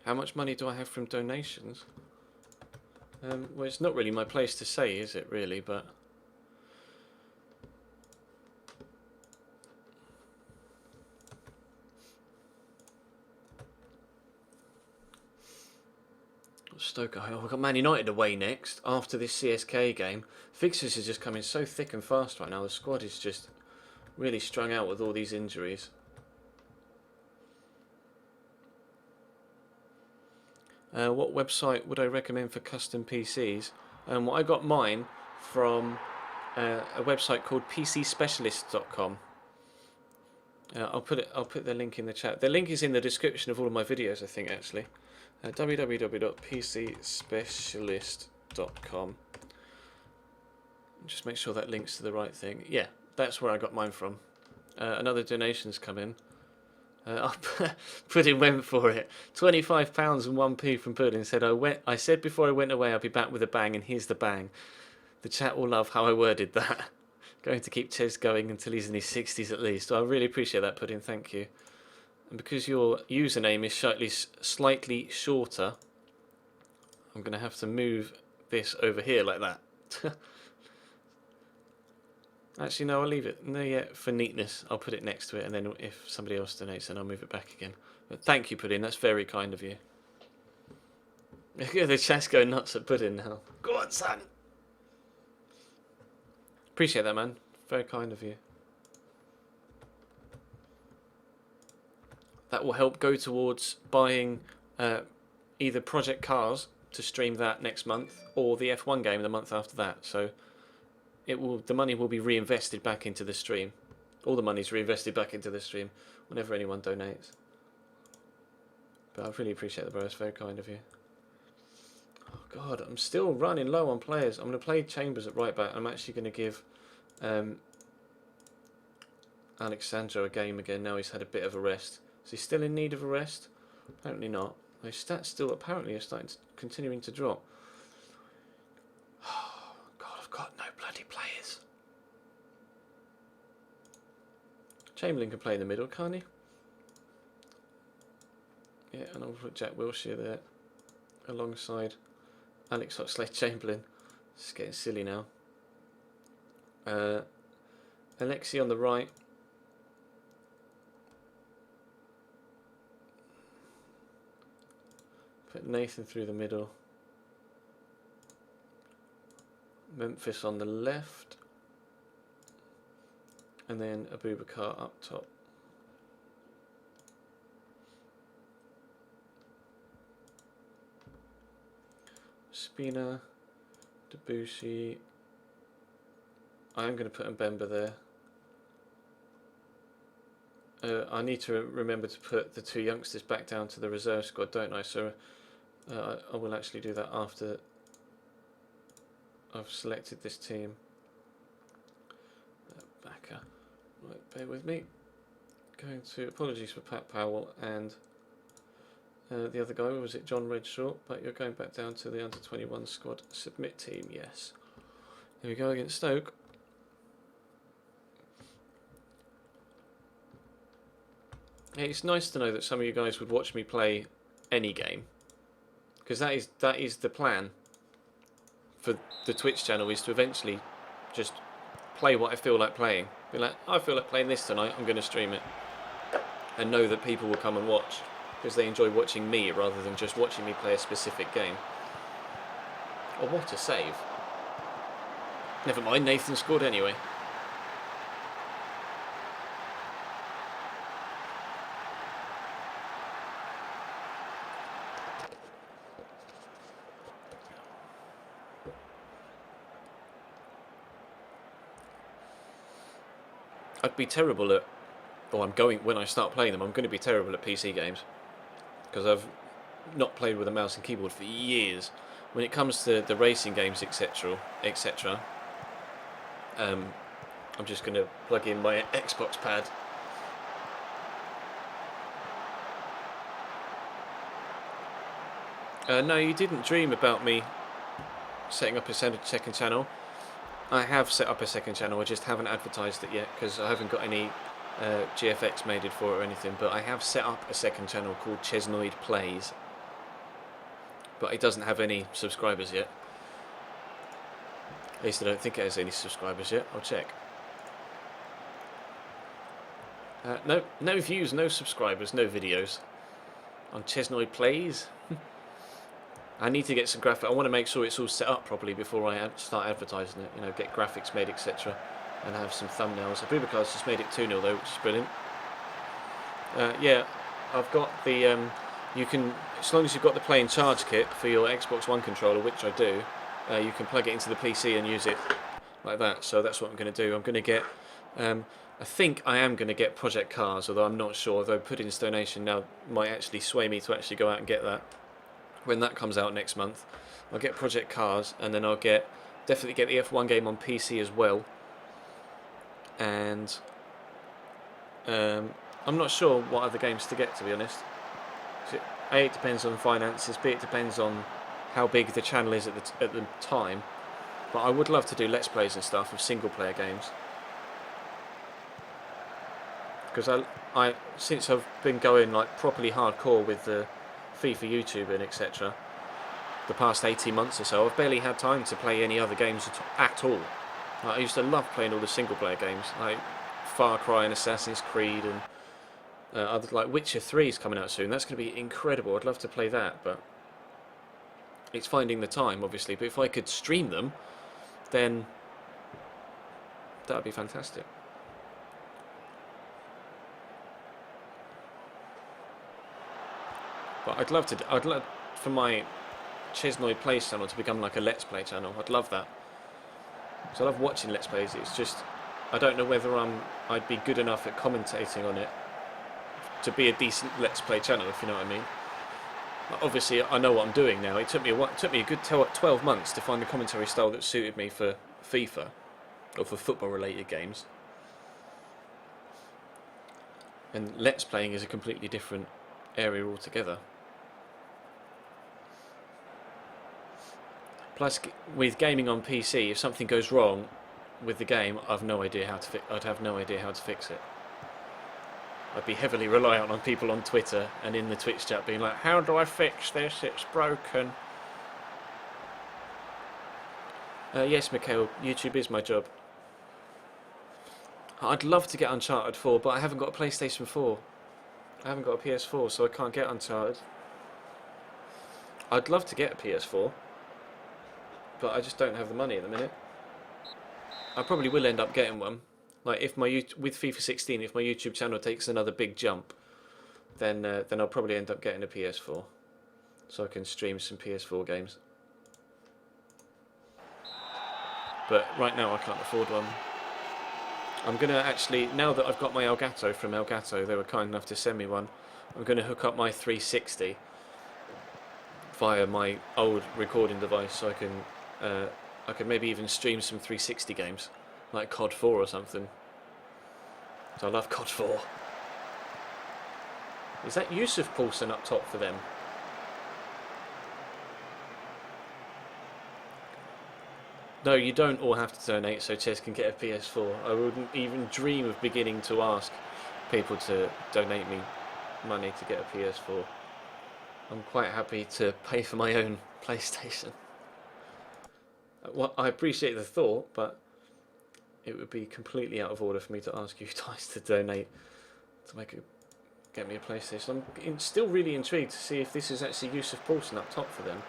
how much money do I have from donations? Well, it's not really my place to say, is it, really? But Stoke, we've got Man United away next after this CSK game. Fixtures are just coming so thick and fast right now. The squad is just really strung out with all these injuries. What website would I recommend for custom PCs? Well, I got mine from a website called PCSpecialist.com. I'll put the link in the chat. The link is in the description of all of my videos, I think, actually. www.pcspecialist.com. Just make sure that links to the right thing. Yeah, that's where I got mine from. Another donation's come in. Pudding went for it. £25 and 1p from Pudding said, I said before I went away I'll be back with a bang, and here's the bang. The chat will love how I worded that. Going to keep Ches going until he's in his 60s at least. I really appreciate that, Pudding. Thank you. And because your username is slightly shorter, I'm going to have to move this over here like that. Actually, no, I'll leave it. No, yeah, for neatness, I'll put it next to it, and then if somebody else donates, then I'll move it back again. But thank you, Pudding. That's very kind of you. The chat's going nuts at Pudding now. Go on, son. Appreciate that, man. Very kind of you. That will help go towards buying either Project Cars to stream that next month, or the F1 game the month after that. So the money will be reinvested back into the stream. All the money's reinvested back into the stream whenever anyone donates. But I really appreciate the bro. It's very kind of you. Oh God, I'm still running low on players. I'm going to play Chambers at right back. I'm actually going to give Alexandro a game again. Now he's had a bit of a rest. Is he still in need of a rest? Apparently not. His stats still apparently are continuing to drop. Oh God, I've got no bloody players. Chamberlain can play in the middle, can't he? Yeah, and I'll put Jack Wilshere there alongside Alex Oxlade-Chamberlain. This is getting silly now. Alexi on the right. Put Nathan through the middle. Memphis on the left. And then Abubakar up top. Spina, Debussy. I am going to put Mbemba there. I need to remember to put the 2 youngsters back down to the reserve squad, don't I? So I will actually do that after I've selected this team. Backer. Right, bear with me. Going to, apologies for Pat Powell and the other guy, was it John Redshaw? But you're going back down to the under-21 squad submit team, yes. Here we go against Stoke. It's nice to know that some of you guys would watch me play any game, because that is the plan for the Twitch channel, is to eventually just play what I feel like playing. Be like, I feel like playing this tonight, I'm going to stream it, and know that people will come and watch because they enjoy watching me rather than just watching me play a specific game. Oh, what a save! Never mind, Nathan scored anyway. I'd be terrible at, when I start playing them, I'm going to be terrible at PC games, because I've not played with a mouse and keyboard for years. When it comes to the racing games, etc., I'm just going to plug in my Xbox pad. No, you didn't dream about me setting up a second channel. I have set up a second channel, I just haven't advertised it yet because I haven't got any GFX made for it or anything, but I have set up a second channel called Chesnoid Plays, but it doesn't have any subscribers yet. At least I don't think it has any subscribers yet. I'll check. No views, no subscribers, no videos on Chesnoid Plays. I need to get some graphics. I want to make sure it's all set up properly before I start advertising it. You know, get graphics made, etc., and have some thumbnails. Abubakar's just made it 2-0 though, which is brilliant. Yeah, I've got the. You can, as long as you've got the Play in Charge kit for your Xbox One controller, which I do, you can plug it into the PC and use it like that. So that's what I'm going to do. I'm going to get. I think I am going to get Project Cars, although I'm not sure. Though Pudding's donation now might actually sway me to actually go out and get that. When that comes out next month, I'll get Project Cars, and then I'll definitely get the F1 game on PC as well. And I'm not sure what other games to get, to be honest. A, it depends on finances. B, it depends on how big the channel is at the time. But I would love to do Let's Plays and stuff of single player games, because I since I've been going like properly hardcore with the FIFA YouTube and etc. the past 18 months or so, I've barely had time to play any other games at all. I used to love playing all the single player games like Far Cry and Assassin's Creed, and other, like Witcher 3 is coming out soon. That's going to be incredible. I'd love to play that, but it's finding the time, obviously. But if I could stream them, then that would be fantastic. But I'd love for my Chesnoid Plays channel to become like a Let's Play channel. I'd love that. So I love watching Let's Plays. It's just I don't know whether I'd be good enough at commentating on it to be a decent Let's Play channel, if you know what I mean. Like, obviously, I know what I'm doing now. It took me a good 12 months to find a commentary style that suited me for FIFA or for football-related games. And Let's Playing is a completely different area altogether. Plus, with gaming on PC, if something goes wrong with the game, I'd have no idea how to fix it. I'd be heavily reliant on people on Twitter and in the Twitch chat being like, "How do I fix this? It's broken." Yes, Mikhail, YouTube is my job. I'd love to get Uncharted 4, but I haven't got a PlayStation 4. I haven't got a PS4, so I can't get Uncharted. I'd love to get a PS4, but I just don't have the money at the minute. I probably will end up getting one. Like if with FIFA 16, if my YouTube channel takes another big jump, then I'll probably end up getting a PS4, so I can stream some PS4 games. But right now I can't afford one. I'm going to actually, now that I've got my Elgato from Elgato, they were kind enough to send me one, I'm going to hook up my 360 via my old recording device so I can maybe even stream some 360 games, like COD 4 or something. So I love COD 4. Is that Yusuf Poulsen up top for them? No, you don't all have to donate so Ches can get a PS4. I wouldn't even dream of beginning to ask people to donate me money to get a PS4. I'm quite happy to pay for my own PlayStation. Well, I appreciate the thought, but it would be completely out of order for me to ask you guys to donate to get me a PlayStation. I'm still really intrigued to see if this is actually Yusuf Poulsen up top for them.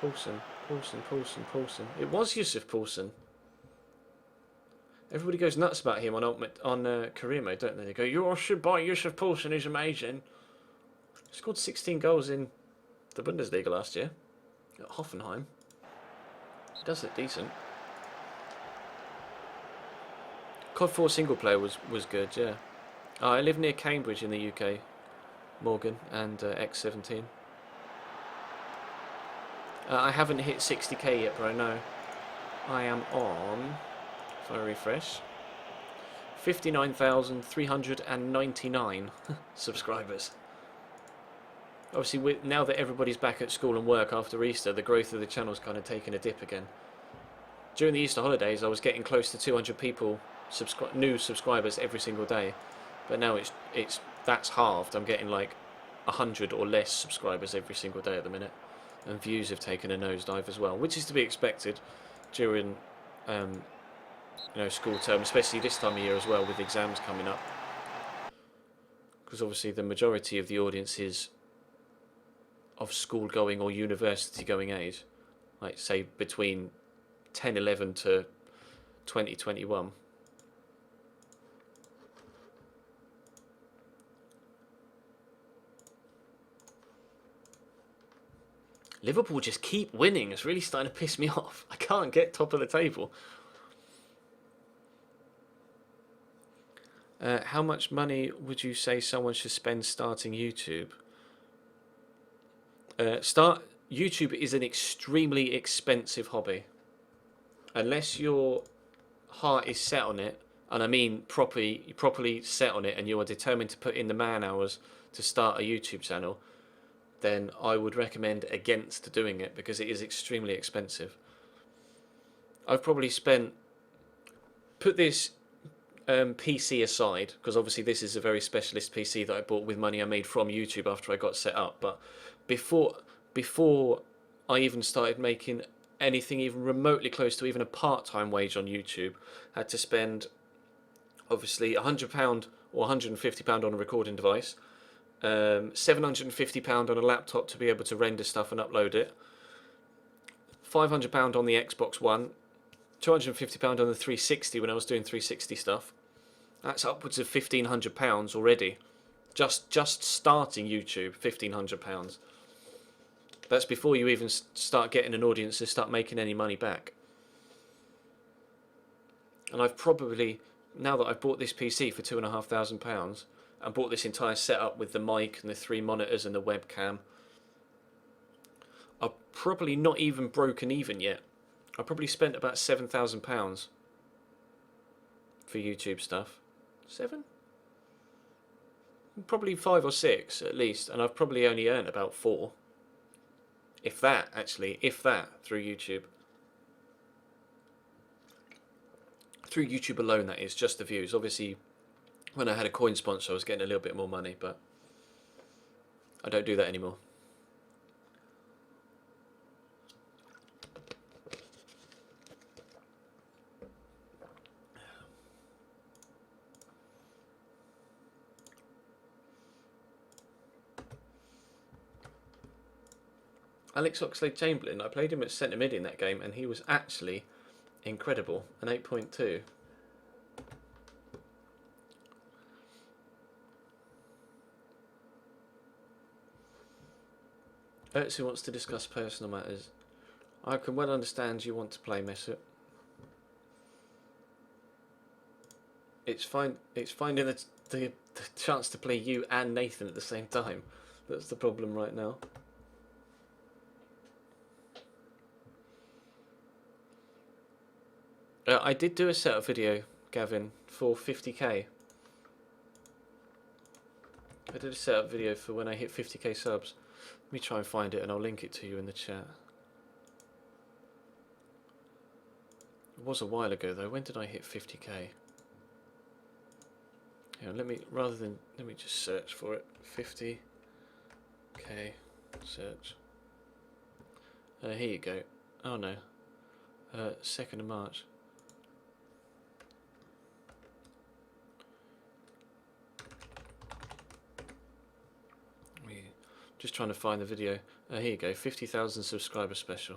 Poulsen. It was Yusuf Poulsen. Everybody goes nuts about him on career mode, don't they? They go, "You should buy Yusuf Poulsen. He's amazing." He scored 16 goals in the Bundesliga last year at Hoffenheim. He does look decent. COD 4 single player was good, yeah. I live near Cambridge in the UK, Morgan, and X17. I haven't hit 60k yet, bro, no. I am on, if I refresh, 59,399 subscribers. Obviously, now that everybody's back at school and work after Easter, the growth of the channel's kind of taken a dip again. During the Easter holidays, I was getting close to 200 people, new subscribers every single day. But now that's halved. I'm getting like 100 or less subscribers every single day at the minute. And views have taken a nosedive as well, which is to be expected during school term, especially this time of year as well, with exams coming up. Because obviously the majority of the audience is of school going or university going age, like say between 10-11 to 20-21. Liverpool just keep winning. It's really starting to piss me off. I can't get top of the table. How much money would you say someone should spend starting YouTube? YouTube is an extremely expensive hobby. Unless your heart is set on it, and I mean properly set on it, and you are determined to put in the man hours to start a YouTube channel, then I would recommend against doing it because it is extremely expensive. I've probably put this PC aside, because obviously this is a very specialist PC that I bought with money I made from YouTube after I got set up, but before I even started making anything even remotely close to even a part-time wage on YouTube, I had to spend obviously £100 or £150 on a recording device, £750 on a laptop to be able to render stuff and upload it, £500 on the Xbox One, £250 on the 360 when I was doing 360 stuff. That's upwards of £1,500 already. Just starting YouTube, £1,500. That's before you even start getting an audience to start making any money back. And I've probably, now that I've bought this PC for £2,500 and bought this entire setup with the mic and the 3 monitors and the webcam, I've probably not even broken even yet. I probably spent about £7,000 for YouTube stuff. 7? Probably 5 or 6 at least, and I've probably only earned about 4. If that, through YouTube. Through YouTube alone, that is, just the views. Obviously, when I had a coin sponsor, I was getting a little bit more money, but I don't do that anymore. Alex Oxlade-Chamberlain, I played him at centre mid in that game, and he was actually incredible. An 8.2. Ertzu wants to discuss personal matters. I can well understand you want to play Mesut. It's finding the chance to play you and Nathan at the same time. That's the problem right now. I did do a setup video, Gavin, for 50k. I did a setup video for when I hit 50k subs. Let me try and find it and I'll link it to you in the chat. It was a while ago though. When did I hit 50k? Yeah, let me just search for it. 50k search. Here you go. Oh no. 2nd of March. Just trying to find the video. Here you go, 50,000 subscriber special.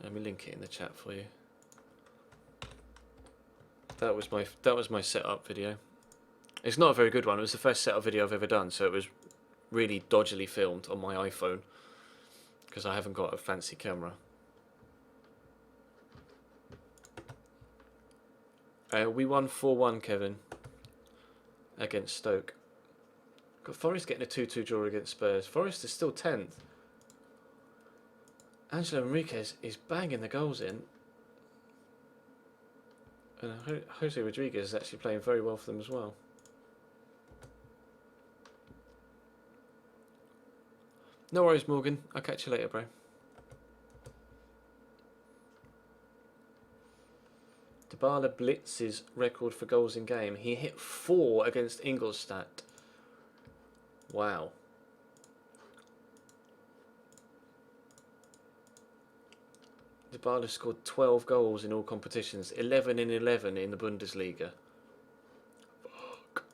Let me link it in the chat for you. That was my setup video. It's not a very good one. It was the first setup video I've ever done, so it was really dodgily filmed on my iPhone because I haven't got a fancy camera. We won 4-1, Kevin, against Stoke. Got Forest getting a 2-2 draw against Spurs. Forest is still 10th. Angelo Enriquez is banging the goals in. And Jose Rodriguez is actually playing very well for them as well. No worries, Morgan. I'll catch you later, bro. Dybala blitzes record for goals in game. He hit 4 against Ingolstadt. Wow. Dybala scored 12 goals in all competitions, 11 in 11 in the Bundesliga. Fuck.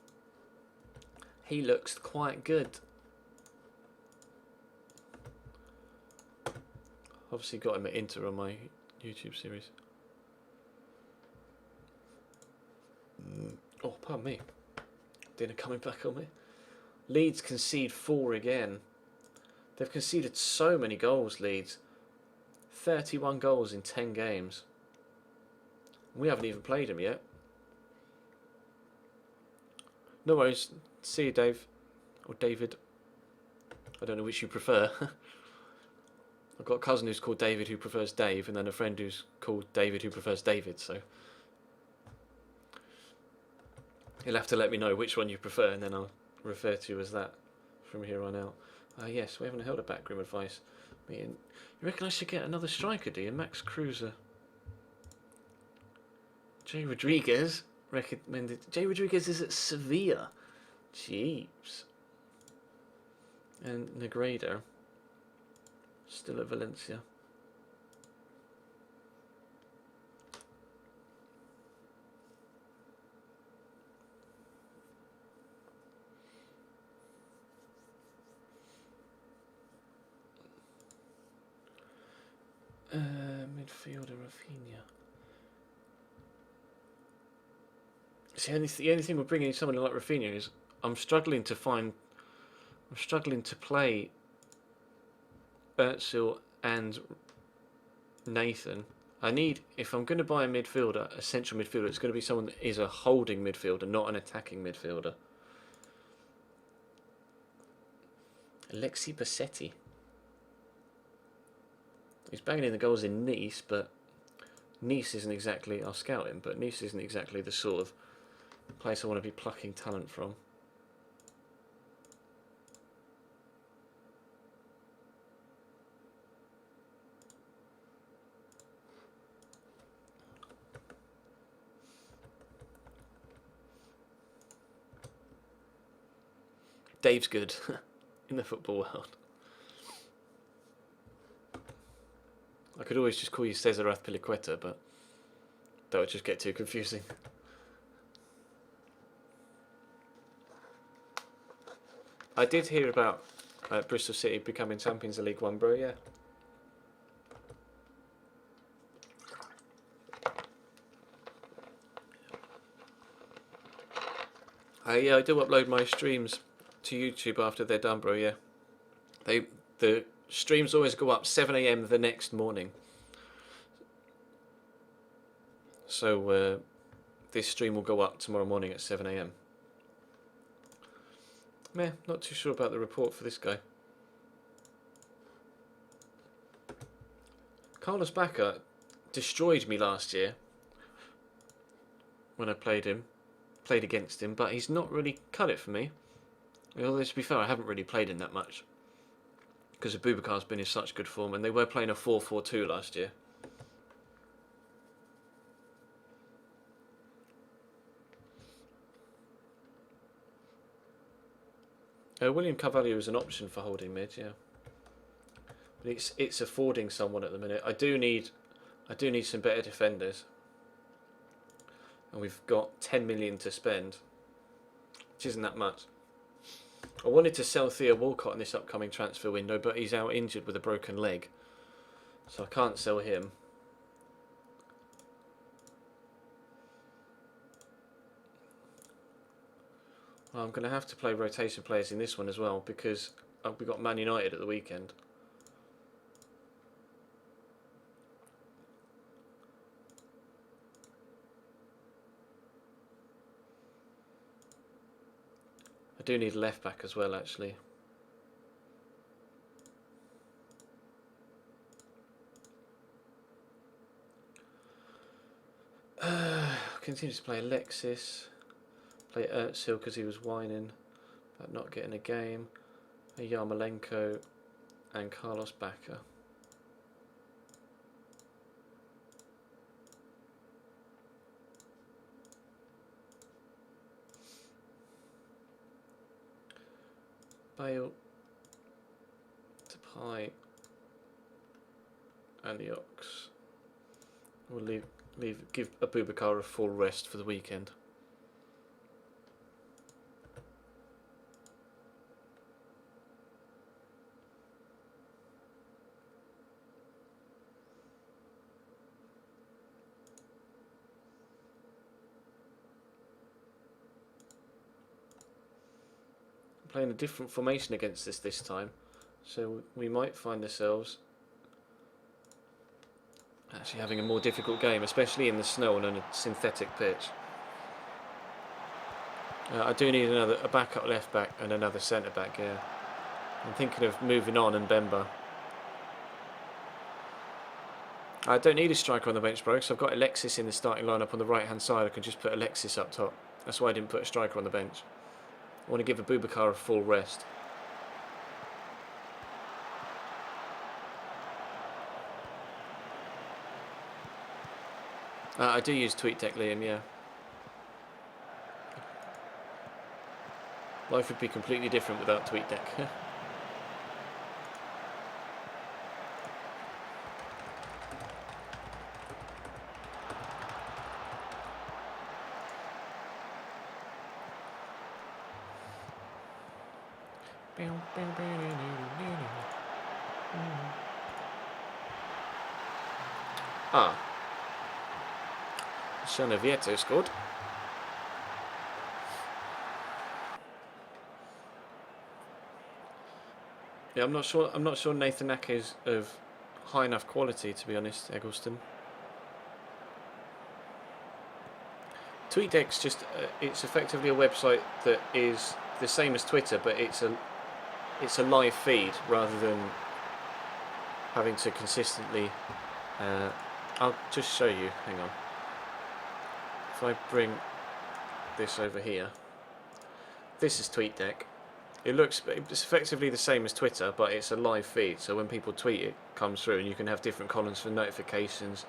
He looks quite good. Obviously got him at Inter on my YouTube series. Oh, pardon me. Dinner coming back on me. Leeds concede 4 again. They've conceded so many goals, Leeds. 31 goals in 10 games. We haven't even played them yet. No worries. See you, Dave. Or David. I don't know which you prefer. I've got a cousin who's called David who prefers Dave, and then a friend who's called David who prefers David, so you'll have to let me know which one you prefer, and then I'll refer to you as that from here on out. Yes, we haven't held a backroom advice meeting. You reckon I should get another striker, do you? Max Cruiser. Jay Rodriguez recommended. Jay Rodriguez is at Sevilla. Jeeps. And Negredo still at Valencia. Midfielder Rafinha. See, the only thing with bringing someone like Rafinha is I'm struggling to play Özil and Nathan. I need, if I'm going to buy a midfielder, a central midfielder, it's going to be someone that is a holding midfielder, not an attacking midfielder. Alexi Bassetti. He's banging in the goals in Nice, but Nice isn't exactly, I'll scout him, but Nice isn't exactly the sort of place I want to be plucking talent from. Dave's good in the football world. I could always just call you Cesar Azpilicueta, but that would just get too confusing. I did hear about Bristol City becoming champions of League One, bro, yeah. Yeah, I do upload my streams to YouTube after they're done, bro, yeah. The streams always go up 7 AM the next morning. So this stream will go up tomorrow morning at 7 AM. Meh, not too sure about the report for this guy. Carlos Bacca destroyed me last year when I played against him, but he's not really cut it for me. Although, to be fair, I haven't really played him that much because Aboubakar's been in such good form, and they were playing a 4-4-2 last year. William Carvalho is an option for holding mid, yeah. But it's affording someone at the minute. I do need some better defenders, and we've got 10 million to spend, which isn't that much. I wanted to sell Theo Walcott in this upcoming transfer window, but he's out injured with a broken leg, so I can't sell him. Well, I'm going to have to play rotation players in this one as well, because we've got Man United at the weekend. I do need a left back as well, actually. Continue to play Alexis. Play Özil because he was whining about not getting a game. Yarmolenko and Carlos Bacca. Bale, Depay, and the Ox. We'll give Aboubacar a full rest for the weekend. Playing a different formation against this time, so we might find ourselves actually having a more difficult game, especially in the snow on a synthetic pitch. I do need a backup left back and another centre back. Yeah, I'm thinking of moving on and Bemba. I don't need a striker on the bench, bro, because I've got Alexis in the starting lineup on the right hand side. I can just put Alexis up top. That's why I didn't put a striker on the bench. I want to give Aboubacar a full rest. I do use TweetDeck, Liam, yeah. Life would be completely different without TweetDeck. Vieto scored. Yeah, I'm not sure Nathan Ake is of high enough quality, to be honest, Eggleston. TweetDeck's just it's effectively a website that is the same as Twitter, but it's a live feed rather than having to consistently. I'll just show you. Hang on. If I bring this over here, this is TweetDeck. It's effectively the same as Twitter, but it's a live feed. So when people tweet, it comes through, and you can have different columns for notifications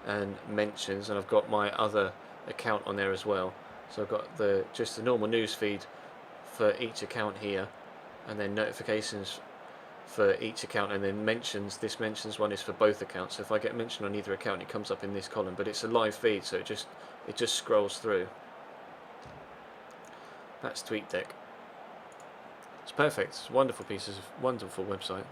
and mentions. And I've got my other account on there as well. So I've got just the normal news feed for each account here, and then notifications for each account, and then mentions. This mentions one is for both accounts. So if I get mentioned on either account, it comes up in this column. But it's a live feed, so it just scrolls through. That's TweetDeck. It's perfect. It's wonderful pieces of wonderful website.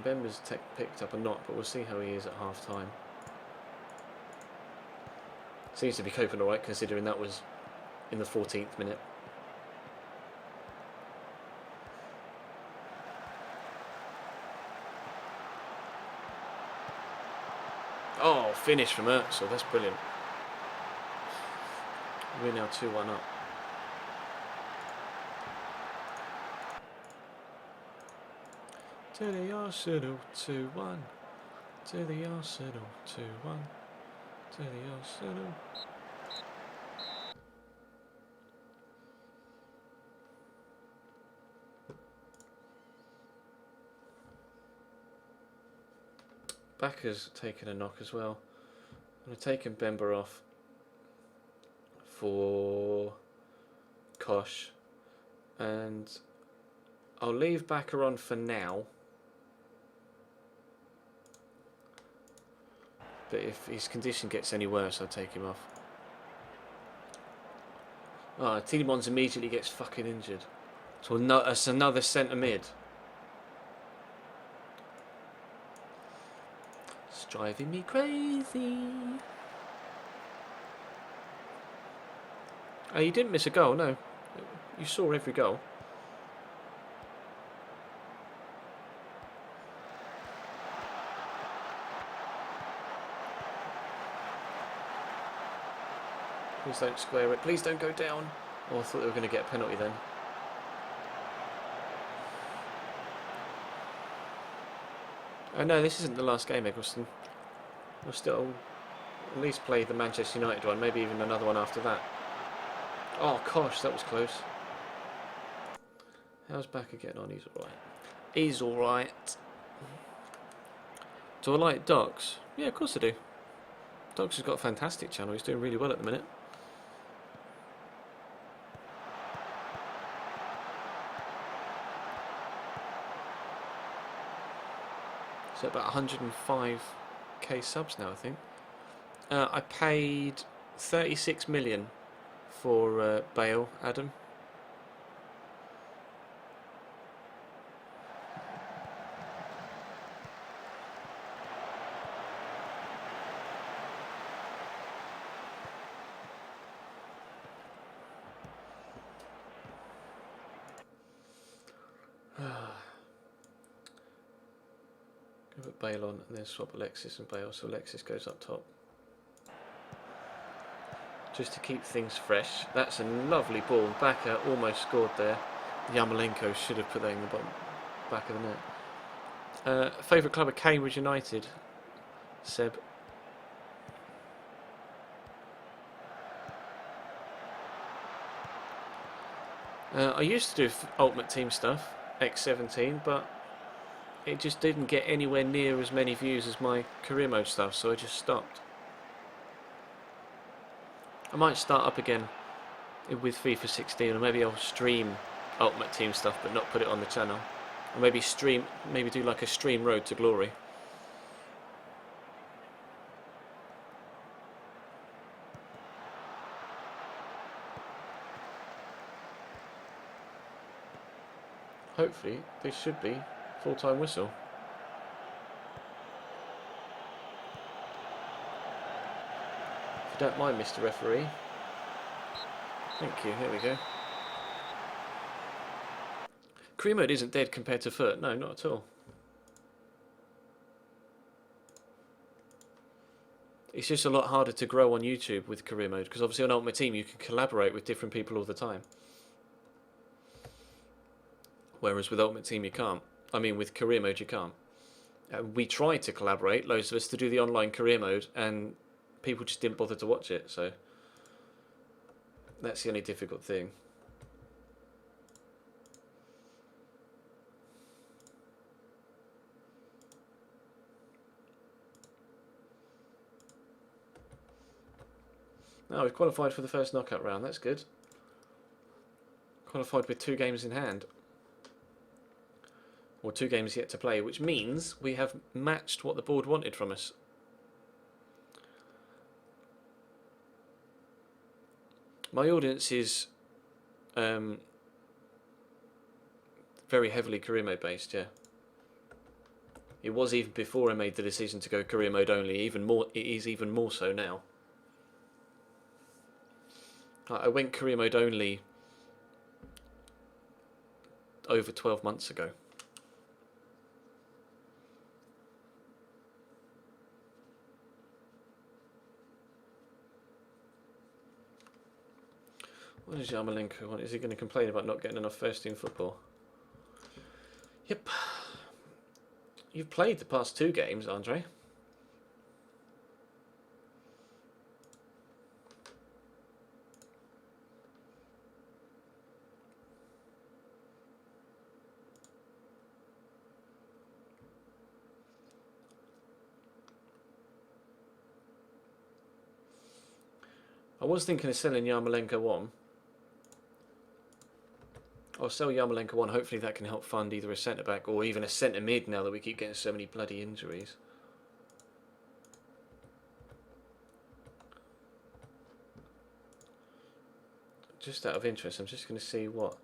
Bemba's picked up a knock, but we'll see how he is at half time. Seems to be coping alright, considering that was in the 14th minute. Oh, finish from Ertzl. That's brilliant. We're now 2-1 up. To the Arsenal 2-1. To the Arsenal 2-1. To the Arsenal. Backer's taken a knock as well. I'm going to take Mbemba off for Kosh, and I'll leave Backer on for now. But if his condition gets any worse, I'll take him off. Oh, Tielemans immediately gets fucking injured. So no, that's another centre mid. It's driving me crazy. Oh, you didn't miss a goal, no. You saw every goal. Please don't square it. Please don't go down. Oh, I thought they were going to get a penalty then. Oh no, this isn't the last game, Eggleston. We'll still at least play the Manchester United one, maybe even another one after that. Oh gosh, that was close. How's Backer getting on? He's alright. He's alright. Do I like Docs? Yeah, of course I do. Docs has got a fantastic channel. He's doing really well at the minute. So about 105k subs now, I think. I paid 36 million for Bale, Adam. Put Bale on and then swap Alexis and Bale, so Alexis goes up top. Just to keep things fresh. That's a lovely ball. Backer almost scored there. Yarmolenko should have put that in the bottom back of the net. Favourite club of Cambridge United? Seb. I used to do Ultimate Team stuff, X17, but it just didn't get anywhere near as many views as my career mode stuff, so I just stopped. I might start up again with FIFA 16, or maybe I'll stream Ultimate Team stuff but not put it on the channel. Or maybe do like a stream Road to Glory. Hopefully, this should be full-time whistle. If you don't mind, Mr. Referee. Thank you, here we go. Career mode isn't dead compared to FUT, no, not at all. It's just a lot harder to grow on YouTube with career mode, because obviously on Ultimate Team you can collaborate with different people all the time. Whereas with Ultimate Team you can't. I mean, with career mode you can't. We tried to collaborate, loads of us, to do the online career mode, and people just didn't bother to watch it, so that's the only difficult thing. Oh, we've qualified for the first knockout round, that's good. Qualified with 2 games in hand. Or 2 games yet to play, which means we have matched what the board wanted from us. My audience is very heavily career mode based, yeah. It was even before I made the decision to go career mode only. Even more, it is even more so now. I went career mode only over 12 months ago. What does Yarmolenko want? Is he going to complain about not getting enough first team football? Yep. You've played the past 2 games, Andre. I was thinking of selling Yarmolenko on. I'll sell Yarmolenko on. Hopefully that can help fund either a centre-back or even a centre-mid now that we keep getting so many bloody injuries. Just out of interest, I'm just going to see what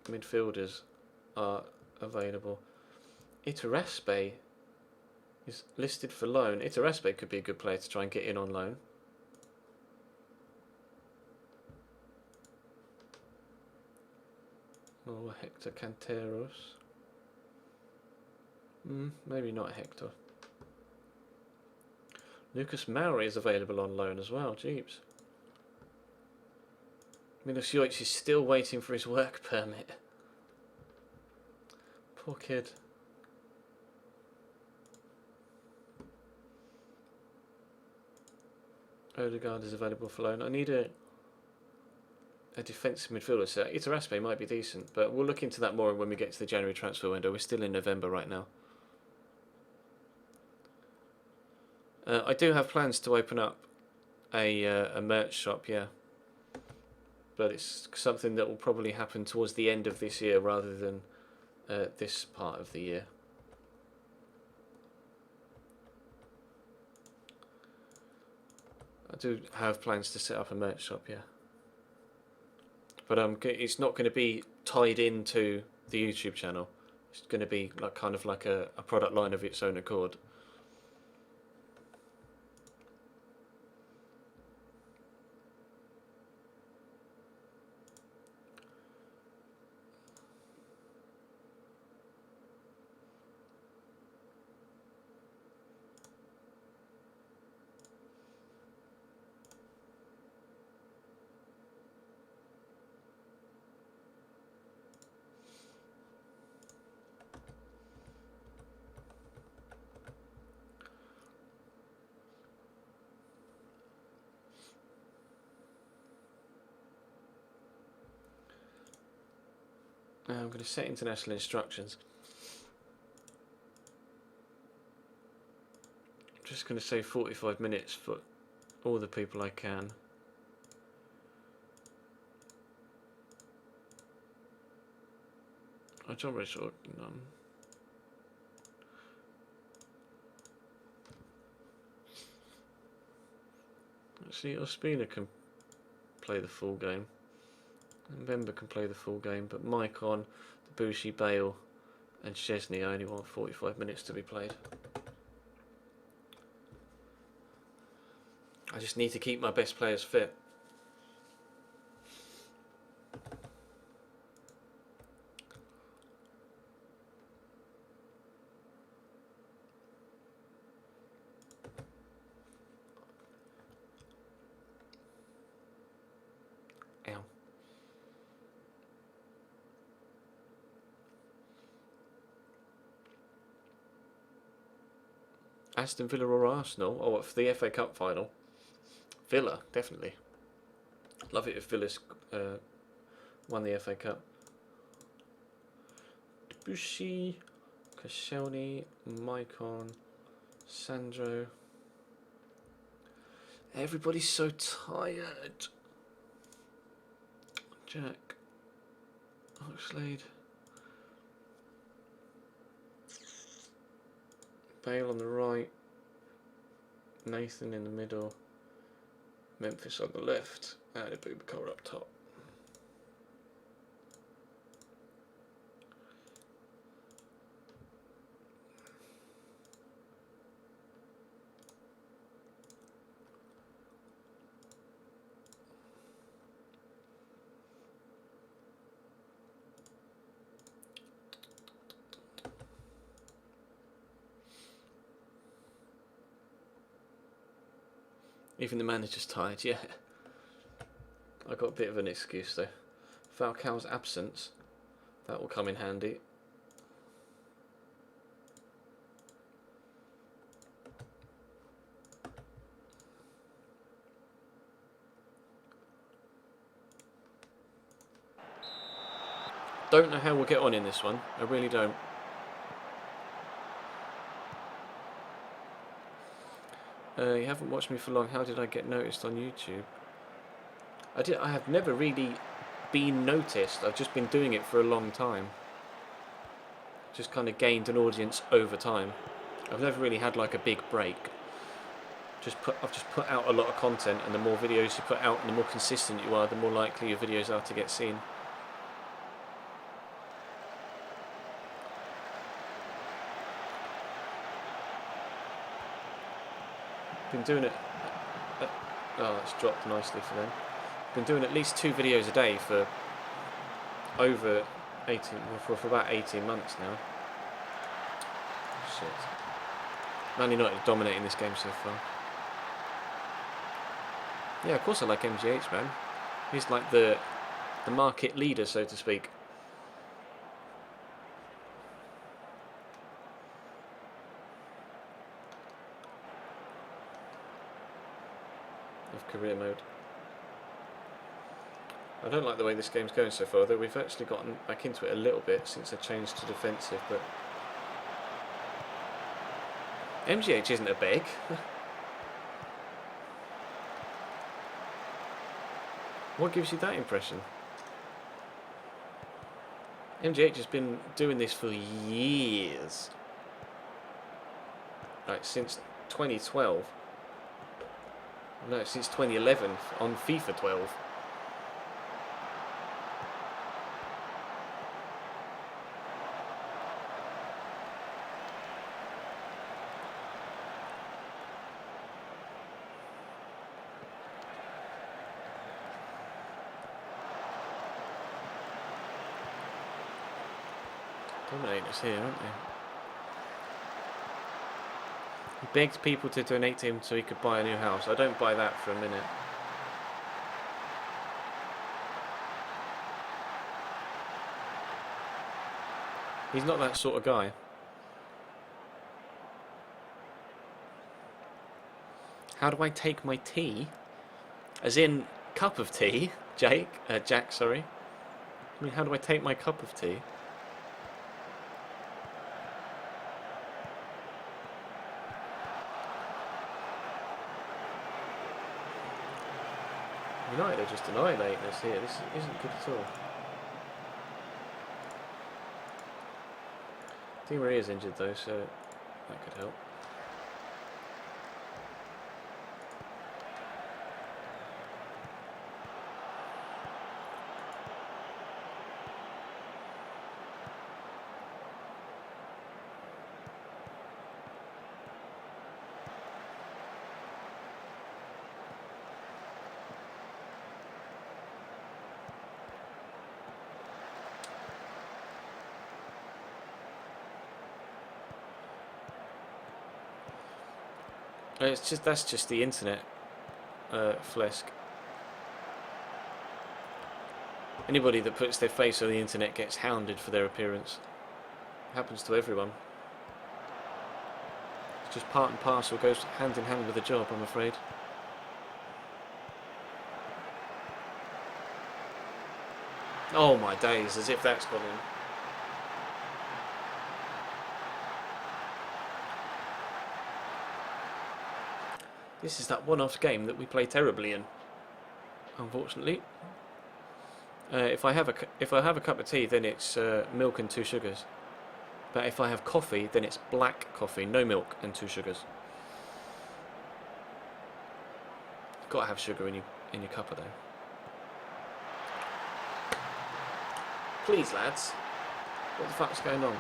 midfielders are available. Iturraspe is listed for loan. Iturraspe could be a good player to try and get in on loan. Or Hector Canteros. Maybe not Hector. Lucas Moura is available on loan as well. Jeeps. Milosevic is still waiting for his work permit. Poor kid. Odegaard is available for loan. I need a defensive midfielder, so Iturraspe might be decent, but we'll look into that more when we get to the January transfer window. We're still in November right now. I do have plans to open up a merch shop, yeah. But it's something that will probably happen towards the end of this year rather than this part of the year. I do have plans to set up a merch shop, yeah. But it's not going to be tied into the YouTube channel. It's going to be like kind of like a product line of its own accord. Now I'm going to set international instructions. I'm just going to say 45 minutes for all the people I can. John Richard, none. See, Ospina can play the full game. And Bemba can play the full game, but Maicon, Debussy, Bale and Szczesny only want 45 minutes to be played. I just need to keep my best players fit. Ow. Aston Villa or Arsenal? Oh, for the FA Cup final? Villa, definitely. Love it if Villa's won the FA Cup. Debussy, Koscielny, Maicon, Sandro. Everybody's so tired. Jack, Oxlade, Bale on the right, Nathan in the middle, Memphis on the left, and Abubakar up top. Even the manager's tired, yeah. I got a bit of an excuse though. Falcao's absence. That will come in handy. Don't know how we'll get on in this one. I really don't. You haven't watched me for long. How did I get noticed on YouTube? I have never really been noticed. I've just been doing it for a long time. Just kind of gained an audience over time. I've never really had like a big break. I've just put out a lot of content, and the more videos you put out and the more consistent you are, the more likely your videos are to get seen. Been doing it. Oh, it's dropped nicely for them. Been doing at least 2 videos a day for over 18, for about 18 months now. Shit. Man United dominating this game so far. Yeah, of course I like MGH, man. He's like the market leader, so to speak. Of career mode. I don't like the way this game's going so far, though we've actually gotten back into it a little bit since I changed to defensive, but MGH isn't a beg. What gives you that impression? MGH has been doing this for years. Like, since 2012. No, since 2011 on FIFA 12. Dominators here, aren't they? He begged people to donate to him so he could buy a new house. I don't buy that for a minute. He's not that sort of guy. How do I take my tea? As in, cup of tea, Jack, sorry. I mean, how do I take my cup of tea? United are just annihilating us here. This isn't good at all. Di Maria's injured though, so that could help. That's just the internet, Flesk. Anybody that puts their face on the internet gets hounded for their appearance. It happens to everyone. It's just part and parcel, goes hand in hand with the job, I'm afraid. Oh my days, as if that's gone in. This is that one-off game that we play terribly in, unfortunately. If I have a cup of tea, then it's milk and 2 sugars. But if I have coffee, then it's black coffee, no milk and 2 sugars. You've got to have sugar in your cuppa, though. Please, lads. What the fuck's going on?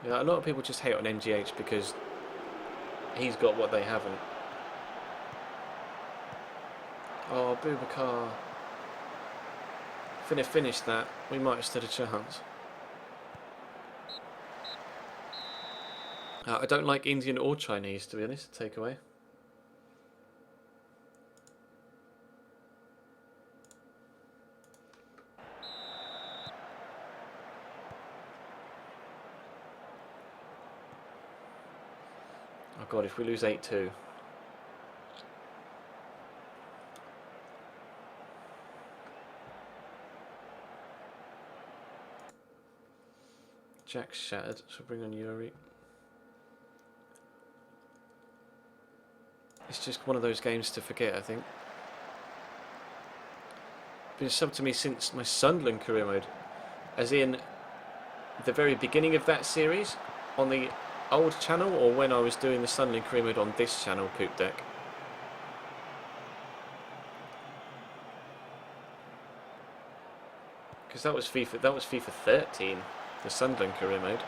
Yeah, a lot of people just hate on MGH because he's got what they haven't. Oh, Boubacar. If we'd have finished that, we might have stood a chance. I don't like Indian or Chinese, to be honest, takeaway. Oh god, if we lose 8-2. Jack's shattered, so bring on Yuri. It's just one of those games to forget, I think. Been subbed to me since my Sunderland career mode. As in, the very beginning of that series, on the old channel, or when I was doing the Sunderland career mode on this channel, Poop Deck. Because that was FIFA 13, the Sunderland career mode.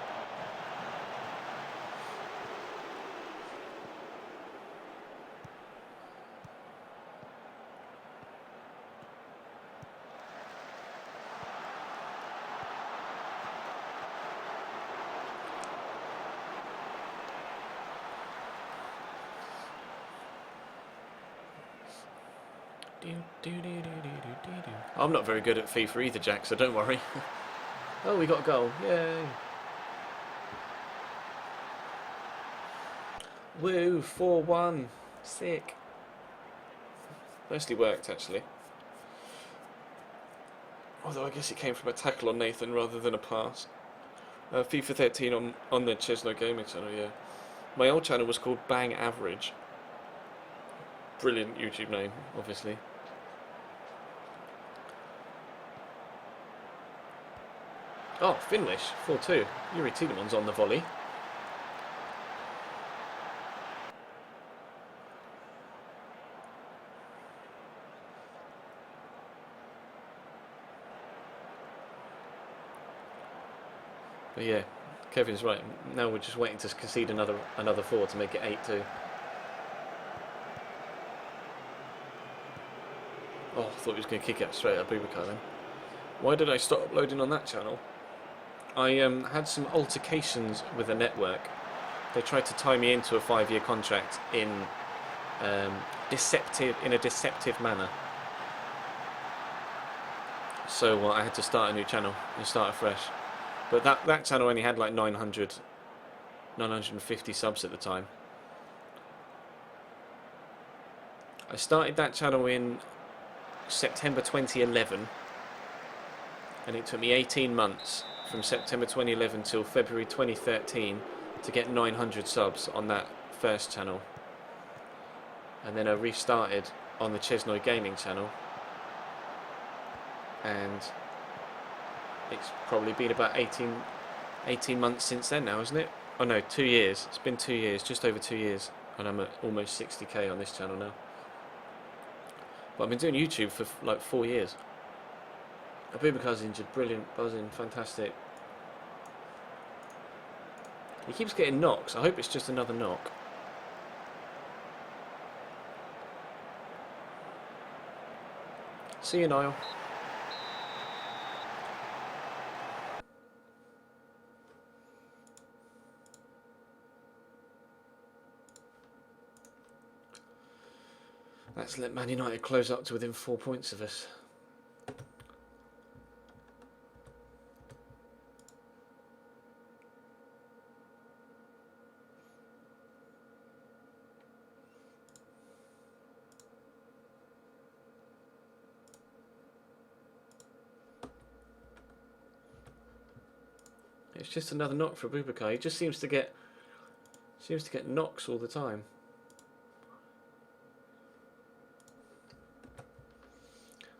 I'm not very good at FIFA either, Jack, so don't worry. Oh, we got a goal. Yay. Woo, 4-1. Sick. Nicely worked, actually. Although I guess it came from a tackle on Nathan rather than a pass. FIFA 13 on the Chesno Gaming channel, yeah. My old channel was called Bang Average. Brilliant YouTube name, obviously. Oh, Finnish, 4-2. Yuri Tielemans on the volley. But yeah, Kevin's right. Now we're just waiting to concede another 4 to make it 8-2. Oh, I thought he was going to kick it straight at Boubacar then. Why did I stop uploading on that channel? I had some altercations with the network. They tried to tie me into a 5-year contract in a deceptive manner. So I had to start a new channel and start afresh. But that channel only had like 950 subs at the time. I started that channel in September 2011, and it took me 18 months from September 2011 till February 2013 to get 900 subs on that first channel. And then I restarted on the Chesnoy Gaming channel, and it's probably been about 18 months since then now, isn't it? Oh no, 2 years. It's been 2 years, just over 2 years, and I'm at almost 60k on this channel now. But I've been doing YouTube for like 4 years. Aboubakar's injured, brilliant, buzzing, fantastic. He keeps getting knocks. I hope it's just another knock. See you, Niall. Let's let Man United close up to within 4 points of us. It's just another knock for Boubacar. He just seems to get knocks all the time.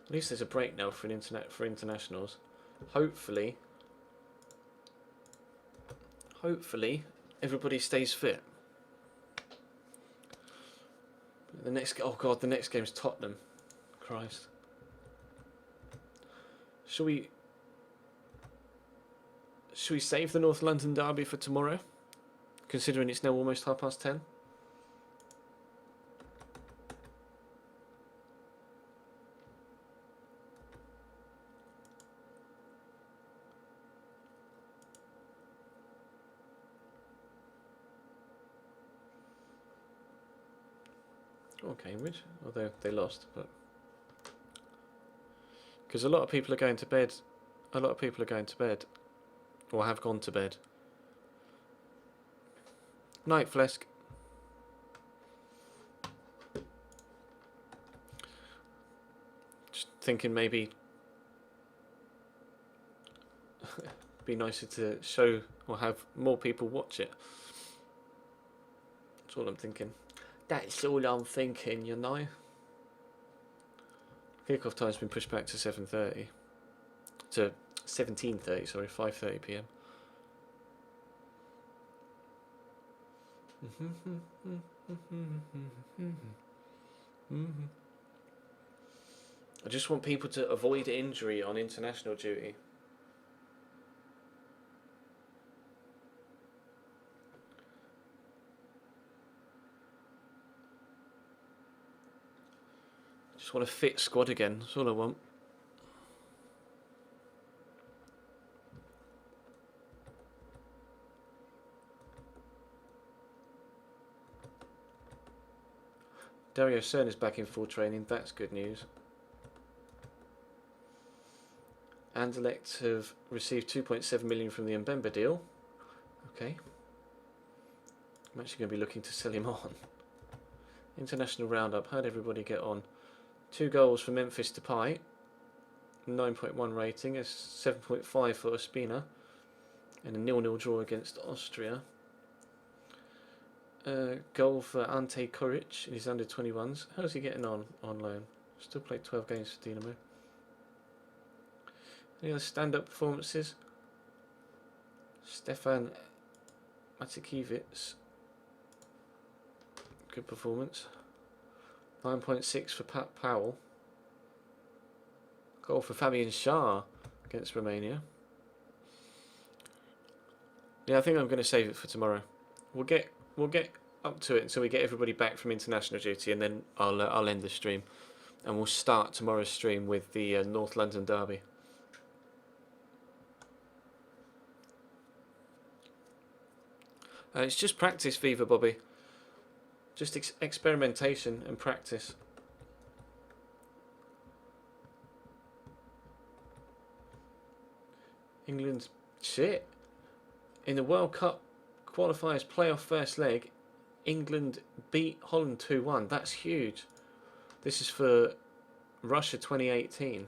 At least there's a break now for internationals. Hopefully everybody stays fit. The next game's Tottenham. Christ. Shall Should we save the North London derby for tomorrow, considering it's now almost 10:30? Or Cambridge, although they lost, but because a lot of people are going to bed. A lot of people are going to bed, or have gone to bed. Night, Flesk. Just thinking maybe be nicer to show or have more people watch it. That's all I'm thinking. That's all I'm thinking, you know. Kickoff time's been pushed back to 7:30. To 17:30, sorry, 5:30 p.m. I just want people to avoid injury on international duty. Just want a fit squad again, that's all I want. Dario Cern is back in full training, that's good news. Anderlecht have received 2.7 million from the Mbemba deal. Okay. I'm actually going to be looking to sell him on. International roundup, how'd everybody get on? 2 goals for Memphis Depay, 9.1 rating, a 7.5 for Ospina, and a 0-0 draw against Austria. Goal for Ante Kuric in his under-21s. How's he getting on loan? Still played 12 games for Dinamo. Any other stand-up performances? Stefan Matikiewicz. Good performance. 9.6 for Pat Powell. Goal for Fabian Schär against Romania. Yeah, I think I'm going to save it for tomorrow. We'll get up to it until we get everybody back from international duty, and then I'll end the stream, and we'll start tomorrow's stream with the North London derby. It's just practice fever, Bobby. Just experimentation and practice. England's shit. In the World Cup qualifiers playoff first leg, England beat Holland 2-1. That's huge. This is for Russia 2018.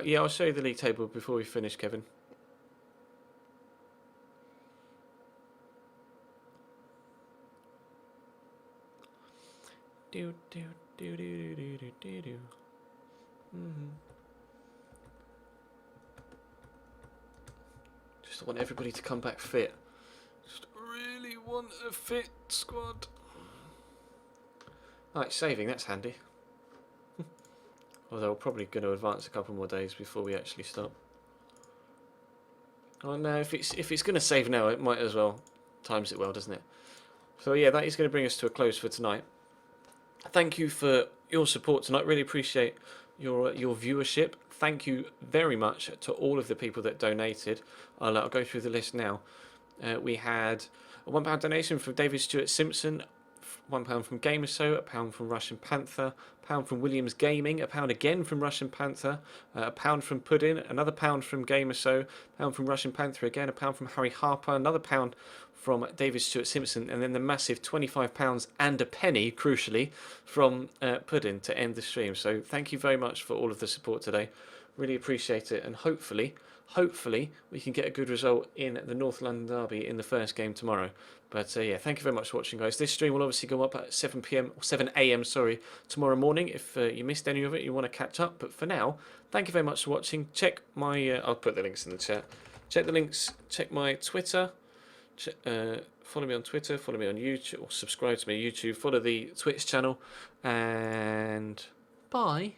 Yeah, I'll show you the league table before we finish, Kevin. Do do do do do do do do. Just want everybody to come back fit. Just really want a fit squad. Alright, saving, that's handy. Although we're probably going to advance a couple more days before we actually stop. Oh no, if it's going to save now, it might as well times it well, doesn't it? So yeah, that is going to bring us to a close for tonight. Thank you for your support tonight. Really appreciate your viewership. Thank you very much to all of the people that donated. I'll go through the list now. We had a £1 donation from David Stewart Simpson, £1 from Gamerso, £1 from Russian Panther, £1 from Williams Gaming, £1 again from Russian Panther, £1 from Puddin, another £1 from Gamerso, £1 from Russian Panther again, £1 from Harry Harper, another £1 from David Stewart Simpson, and then the massive £25 and a penny, crucially, from Puddin to end the stream. So thank you very much for all of the support today. Really appreciate it, and hopefully we can get a good result in the North London derby in the first game tomorrow. But yeah, thank you very much for watching, guys. This stream will obviously go up at 7 a.m. Tomorrow morning. If you missed any of it, you want to catch up. But for now, thank you very much for watching. Check my I'll put the links in the chat. Check the links. Check my Twitter. Follow me on Twitter, follow me on YouTube, or subscribe to me on YouTube, follow the Twitch channel, and bye.